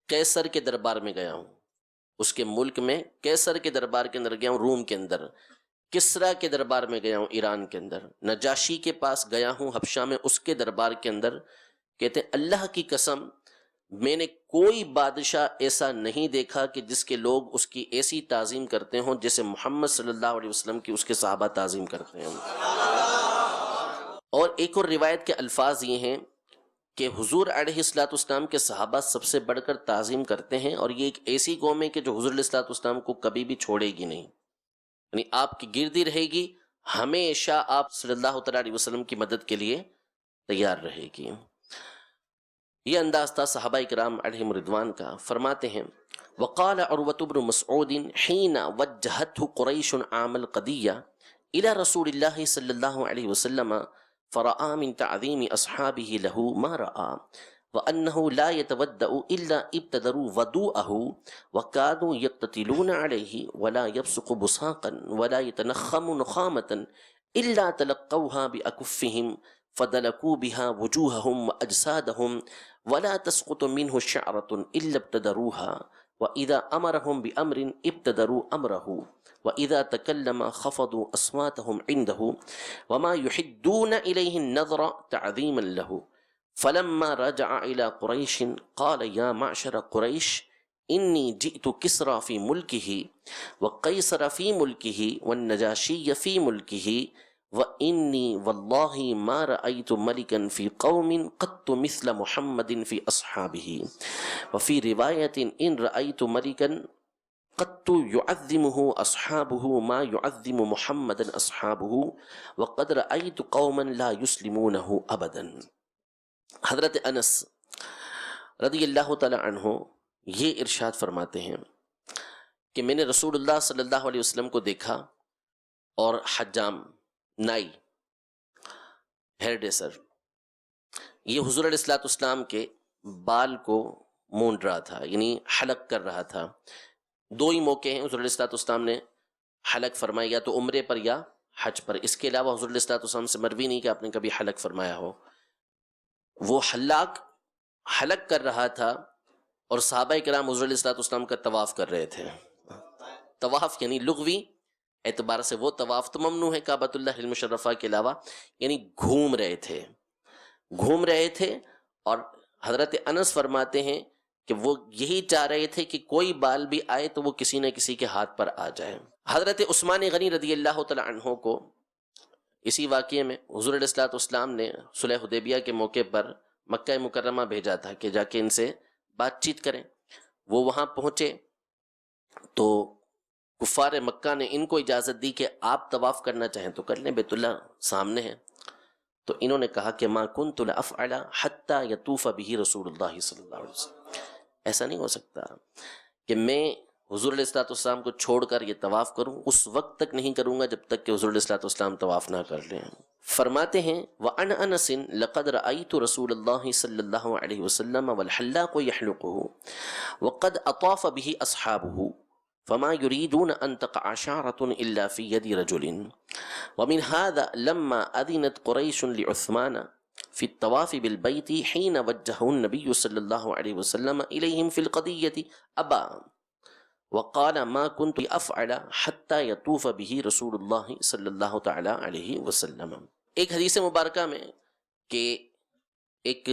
کیسر کے دربار میں گیا ہوں، اس کے ملک میں کیسر کے دربار کے اندر گیا ہوں، روم کے اندر، کسرا کے دربار میں گیا ہوں ایران کے اندر، نجاشی کے پاس گیا ہوں حبشہ میں اس کے دربار کے اندر. کہتے ہیں اللہ کی قسم میں نے کوئی بادشاہ ایسا نہیں دیکھا کہ جس کے لوگ اس کی ایسی تعظیم کرتے ہوں جیسے محمد صلی اللہ علیہ وسلم کی اس کے صحابہ تعظیم کرتے ہیں. اور ایک اور روایت کے الفاظ یہ ہیں کہ حضور علیہ الصلوۃ والسلام کے صحابہ سب سے بڑھ کر تعظیم کرتے ہیں اور یہ ایک ایسی قوم ہے کہ جو حضور علیہ الصلوۃ والسلام کو کبھی بھی چھوڑے گی نہیں، یعنی آپ کی گردی رہے گی، ہمیشہ آپ صلی اللہ تعالی علیہ وسلم کی مدد کے لیے تیار رہے گی. یہ انداز تھا صحابہ کرام علیہم رضوان کا. فرماتے ہیں وقال عروة بن مسعود حين وجهته قريش عام القضية إلى رسول الله صلى الله عليه وسلم فرأى من تعظيم أصحابه له ما رأى وأنه لا يتودأ إلا ابتدروا وضوءه وكادوا يقتتلون عليه ولا يبصق بصاقا ولا يتنخم نخامة إلا تلقوها بأكفهم فدلكوا بها وجوههم وأجسادهم ولا تسقط منه شعرة إلا ابتدروها وإذا أمرهم بأمر ابتدروا أمره وإذا تكلم خفضوا أصواتهم عنده وما يحدون إليه النظر تعظيما له فلما رجع إلى قريش قال يا معشر قريش إني جئت كسرى في ملكه وقيصر في ملكه والنجاشي في ملكه وإني والله ما رأيت ملكا في قوم قط مثل محمد في أصحابه وفي رواية إن رأيت ملكا قط يعظمه أصحابه ما يعظم محمدا أصحابه وقد رأيت قوما لا يسلمونه أبدا. حضرت انس رضی اللہ تعالی عنہ یہ ارشاد فرماتے ہیں کہ میں نے رسول اللہ صلی اللہ علیہ وسلم کو دیکھا اور حجام نائی ہیئر ڈریسر یہ حضور علیہ الصلوۃ والسلام کے بال کو مونڈ رہا تھا، یعنی حلق کر رہا تھا. دو ہی موقع ہیں حضور علیہ الصلوۃ والسلام نے حلق فرمایا، یا تو عمرے پر یا حج پر. اس کے علاوہ حضور علیہ الصلوۃ والسلام سے مروی نہیں کہ آپ نے کبھی حلق فرمایا ہو. وہ حلق کر رہا تھا اور صحابہ کرام حضور علیہ الصلوۃ والسلام کا طواف کر رہے تھے. طواف یعنی لغوی اعتبار سے وہ طواف تو ممنوع ہے کعبۃ اللہ المشرفہ کے علاوہ، یعنی گھوم رہے تھے. اور حضرت انس فرماتے ہیں کہ وہ یہی چاہ رہے تھے کہ کوئی بال بھی آئے تو وہ کسی نہ کسی کے ہاتھ پر آ جائے. حضرت عثمان غنی رضی اللہ تعالی عنہ کو اسی واقعے میں حضور علیہ الصلوۃ والسلام نے صلح حدیبیہ کے موقع پر مکہ مکرمہ بھیجا تھا کہ جا کے ان سے بات چیت کریں. وہ وہاں پہنچے تو کفار مکہ نے ان کو اجازت دی کہ آپ طواف کرنا چاہیں تو کر لیں، بیت اللہ سامنے ہے. تو انہوں نے کہا کہ ما کنت لافعل حتی یطوف بہ رسول اللہ صلی اللہ علیہ وسلم، ایسا نہیں ہو سکتا کہ میں حضور علیہ الصلوۃ والسلام کو چھوڑ کر یہ طواف کروں، اس وقت تک نہیں کروں گا جب تک کہ حضور علیہ الصلوۃ والسلام طواف نہ کر لیں. فرماتے ہیں وعن انس لقد رأيت رسول اللہ صلی اللہ علیہ وسلم والحلاق يحلقه وقد اطاف به اصحابه فما يريدون أن تقع شعرة إلا في يد رجل. ومن هذا لما أذنت قريش لعثمان في الطواف بالبيت حين وجهه النبي صلى الله عليه وسلم إليهم في القضية أبى وقال ما كنت أفعل حتى يطوف به رسول الله صلى الله تعالى عليه وسلم. ایک حدیث مبارکہ میں کہ ایک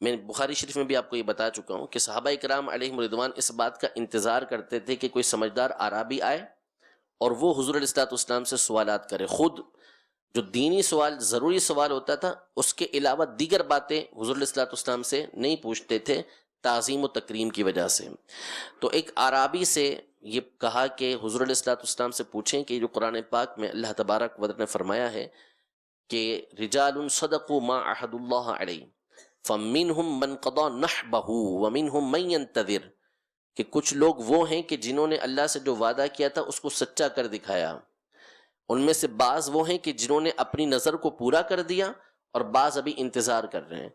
میں بخاری شریف میں بھی آپ کو یہ بتا چکا ہوں کہ صحابہ کرام علیہم رضوان اس بات کا انتظار کرتے تھے کہ کوئی سمجھدار اعرابی آئے اور وہ حضور علیہ الصلوۃ والسلام سے سوالات کرے. خود جو دینی سوال ضروری سوال ہوتا تھا اس کے علاوہ دیگر باتیں حضور علیہ الصلوۃ والسلام سے نہیں پوچھتے تھے تعظیم و تکریم کی وجہ سے. تو ایک اعرابی سے یہ کہا کہ حضور علیہ الصلوۃ والسلام سے پوچھیں کہ جو قرآن پاک میں اللہ تبارک و تعالی نے فرمایا ہے کہ رجال صدقوا ما عہد اللہ علیہ فَمِنْهُمْ مَنْ قَضَى نَحْبَهُ وَمِنْهُمْ مَنْ يَنْتَظِرُ، کہ کچھ لوگ وہ ہیں کہ جنہوں نے اللہ سے جو وعدہ کیا تھا اس کو سچا کر دکھایا. ان میں سے بعض وہ ہیں کہ جنہوں نے اپنی نظر کو پورا کر دیا اور بعض ابھی انتظار کر رہے ہیں.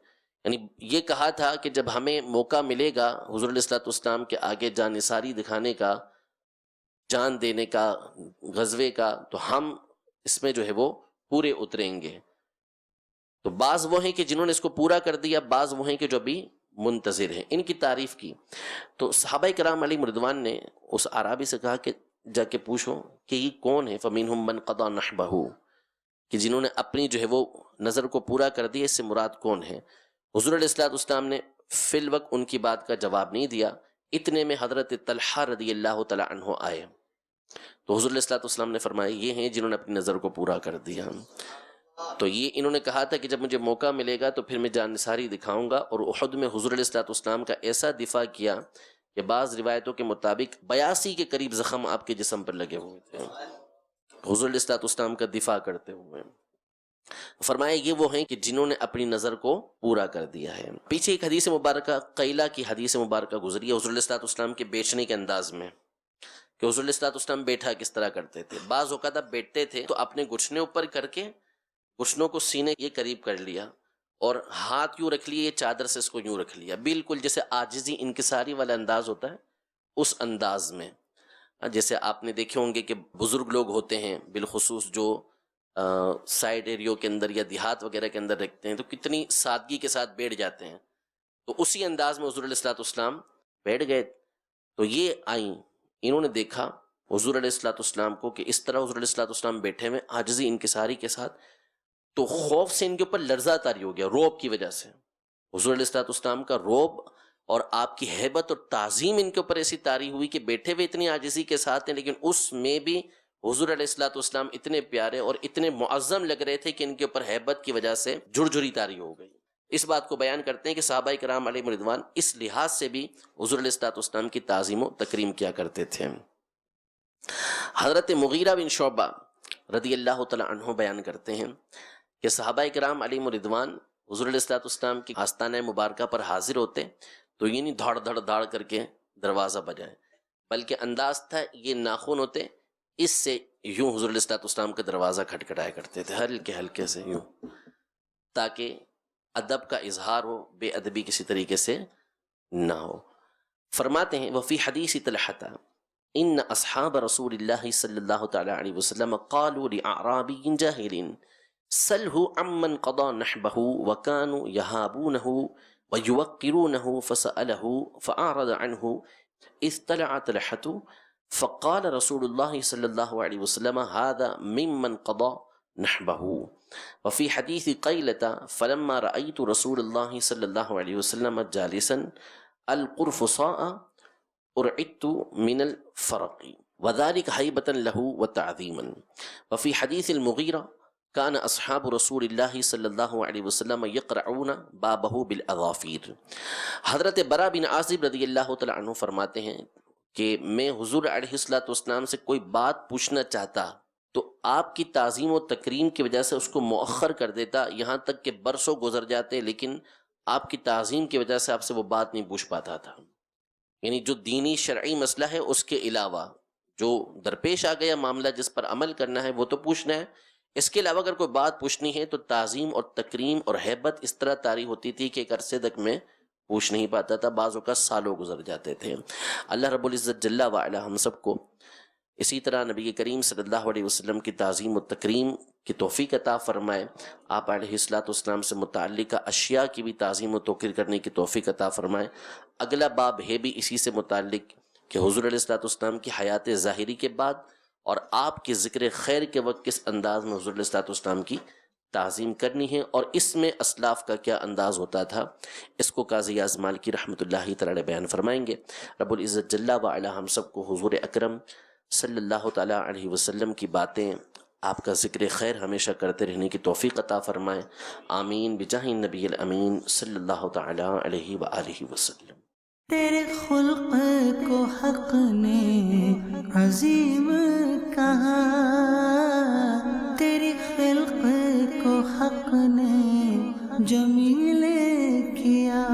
یعنی یہ کہا تھا کہ جب ہمیں موقع ملے گا حضور علیہ الصلوۃ والسلام کے آگے جان نثاری دکھانے کا، جان دینے کا، غزوے کا، تو ہم اس میں جو ہے وہ پورے اتریں گے. تو بعض وہ ہیں کہ جنہوں نے اس کو پورا کر دیا، بعض وہ ہیں کہ جو ابھی منتظر ہیں. ان کی تعریف کی تو صحابہ کرام علیہم رضوان نے اس اعرابی سے کہا کہ جا کے پوچھو کہ یہ کون ہے. فَمِنْهُمْ مَنْ قَضَى نَحْبَهُ، کہ جنہوں نے اپنی جو ہے وہ نظر کو پورا کر دیا. اس سے مراد کون ہے؟ حضور علیہ الصلوۃ والسلام نے فی الوقت ان کی بات کا جواب نہیں دیا. اتنے میں حضرت طلحہ رضی اللہ تعالی عنہ آئے تو حضور علیہ الصلوۃ والسلام نے فرمایا یہ ہیں جنہوں نے اپنی نظر کو پورا کر دیا. تو یہ انہوں نے کہا تھا کہ جب مجھے موقع ملے گا تو پھر میں جان نثاری دکھاؤں گا. اور احد میں حضور علیہ الصلوۃ والسلام کا ایسا دفاع کیا کہ بعض روایتوں کے مطابق 82 کے قریب زخم آپ کے جسم پر لگے ہوئے تھے حضور علیہ الصلوۃ والسلام کا دفاع کرتے ہوئے. فرمایا یہ وہ ہیں کہ جنہوں نے اپنی نظر کو پورا کر دیا ہے۔ پیچھے ایک حدیث مبارکہ قیلہ کی حدیث مبارکہ گزری ہے حضور علیہ الصلوۃ والسلام کے بیچنے کے انداز میں، کہ حضور علیہ الصلوۃ والسلام بیٹھا کس طرح کرتے تھے۔ بعض اوقات آپ بیٹھتے تھے تو اپنے گھٹنے اوپر کر کے گھٹنوں کو سینے یہ قریب کر لیا اور ہاتھ یوں رکھ لیے، یہ چادر سے اس کو یوں رکھ لیا، بالکل جیسے عاجزی انکساری والا انداز ہوتا ہے اس انداز میں۔ جیسے آپ نے دیکھے ہوں گے کہ بزرگ لوگ ہوتے ہیں بالخصوص جو سائڈ ایریوں کے اندر یا دیہات وغیرہ کے اندر رکھتے ہیں تو کتنی سادگی کے ساتھ بیٹھ جاتے ہیں، تو اسی انداز میں حضور علیہ الصلوۃ والسلام بیٹھ گئے۔ تو یہ آئیں، انہوں نے دیکھا حضور علیہ الصلوۃ والسلام کو کہ اس طرح حضور علیہ الصلوۃ والسلام بیٹھے ہوئے عاجزی انکساری کے ساتھ، تو خوف سے ان کے اوپر لرزہ طاری ہو گیا، روب کی وجہ سے۔ حضور علیہ الصلوۃ والسلام کا روب اور آپ کی ہیبت اور تعظیم ان کے اوپر ایسی طاری ہوئی کہ بیٹھے ہوئے اتنی عاجزی کے ساتھ ہیں، لیکن اس میں بھی حضور علیہ الصلوۃ والسلام اتنے پیارے اور اتنے معظم لگ رہے تھے کہ ان کے اوپر ہیبت کی وجہ سے جھرجھری طاری ہو گئی۔ اس بات کو بیان کرتے ہیں کہ صحابہ کرام علیہم رضوان اس لحاظ سے بھی حضور علیہ الصلوۃ والسلام کی تعظیم و تکریم کیا کرتے تھے۔ حضرت مغیرہ بن شعبہ رضی اللہ تعالی عنہ بیان کرتے ہیں کہ صحابہ کرام علیہم رضوان حضور علیہ الصلوۃ والسلام کی آستانہ مبارکہ پر حاضر ہوتے تو یہ نہیں دھاڑ دھڑ دھاڑ کر کے دروازہ بجائے، بلکہ انداز تھا یہ ناخن ہوتے اس سے یوں حضور علیہ الصلوۃ والسلام کا دروازہ کھٹکھٹایا کرتے تھے، ہلکے ہلکے سے یوں، تاکہ ادب کا اظہار ہو، بے ادبی کسی طریقے سے نہ ہو۔ فرماتے ہیں وفی حدیث طلحہ ان اصحاب رسول اللہ صلی اللہ تعالی علیہ وسلم قالوا لاعرابی جاہل سلہ عمن قضى نحبہ وكانوا يهابونه ويوقرونه فسأله فأعرض عنه اذ طلع طلحة فقال رسول الله صلى الله عليه وسلم هذا ممن قضى نحبه۔ وفي حديث قيلة فلما رأيت رسول الله صلى الله عليه وسلم جالسا القرفصاء أرعدت من الفرق وذلك هيبة له وتعظيما۔ وفي حديث المغيرة كان اصحاب رسول اللہ صلی اللہ علیہ وسلم یقرعون بابہ بالاظافیر۔ حضرت برا بن عازب رضی اللہ تعالی عنہ فرماتے ہیں کہ میں حضور علیہ الصلوۃ والسلام سے کوئی بات پوچھنا چاہتا تو آپ کی تعظیم و تکریم کی وجہ سے اس کو مؤخر کر دیتا، یہاں تک کہ برسوں گزر جاتے، لیکن آپ کی تعظیم کی وجہ سے آپ سے وہ بات نہیں پوچھ پاتا تھا۔ یعنی جو دینی شرعی مسئلہ ہے اس کے علاوہ جو درپیش آ گیا معاملہ جس پر عمل کرنا ہے وہ تو پوچھنا ہے، اس کے علاوہ اگر کوئی بات پوچھنی ہے تو تعظیم اور تکریم اور ہیبت اس طرح طاری ہوتی تھی کہ ایک عرصے تک میں پوچھ نہیں پاتا تھا، بعض اوقات سالوں گزر جاتے تھے۔ اللہ رب العزت جل وعلا ہم سب کو اسی طرح نبی کریم صلی اللہ علیہ وسلم کی تعظیم و تکریم کی توفیق عطا فرمائے، آپ علیہ الصلوۃ والسلام سے متعلقہ اشیاء کی بھی تعظیم و توقیر کرنے کی توفیق عطا فرمائے۔ اگلا باب ہے بھی اسی سے متعلق کہ حضور علیہ الصلوۃ والسلام کی حیات ظاہری کے بعد اور آپ کے ذکر خیر کے وقت کس انداز میں حضور علیہ الصلوۃ والسلام کی تعظیم کرنی ہے اور اس میں اسلاف کا کیا انداز ہوتا تھا، اس کو قاضی اعظم مالکی رحمۃ اللہ تعالی بیان فرمائیں گے۔ رب العزت جل وعلا ہم سب کو حضور اکرم صلی اللہ تعالی علیہ وسلم کی باتیں، آپ کا ذکر خیر ہمیشہ کرتے رہنے کی توفیق عطا فرمائے، آمین بجاہ النبی الامین صلی اللہ تعالی علیہ وآلہ وسلم۔ تیرے خلق کو حق نے عظیم کہا، تیری خلق کو حق نے جمیل کیا۔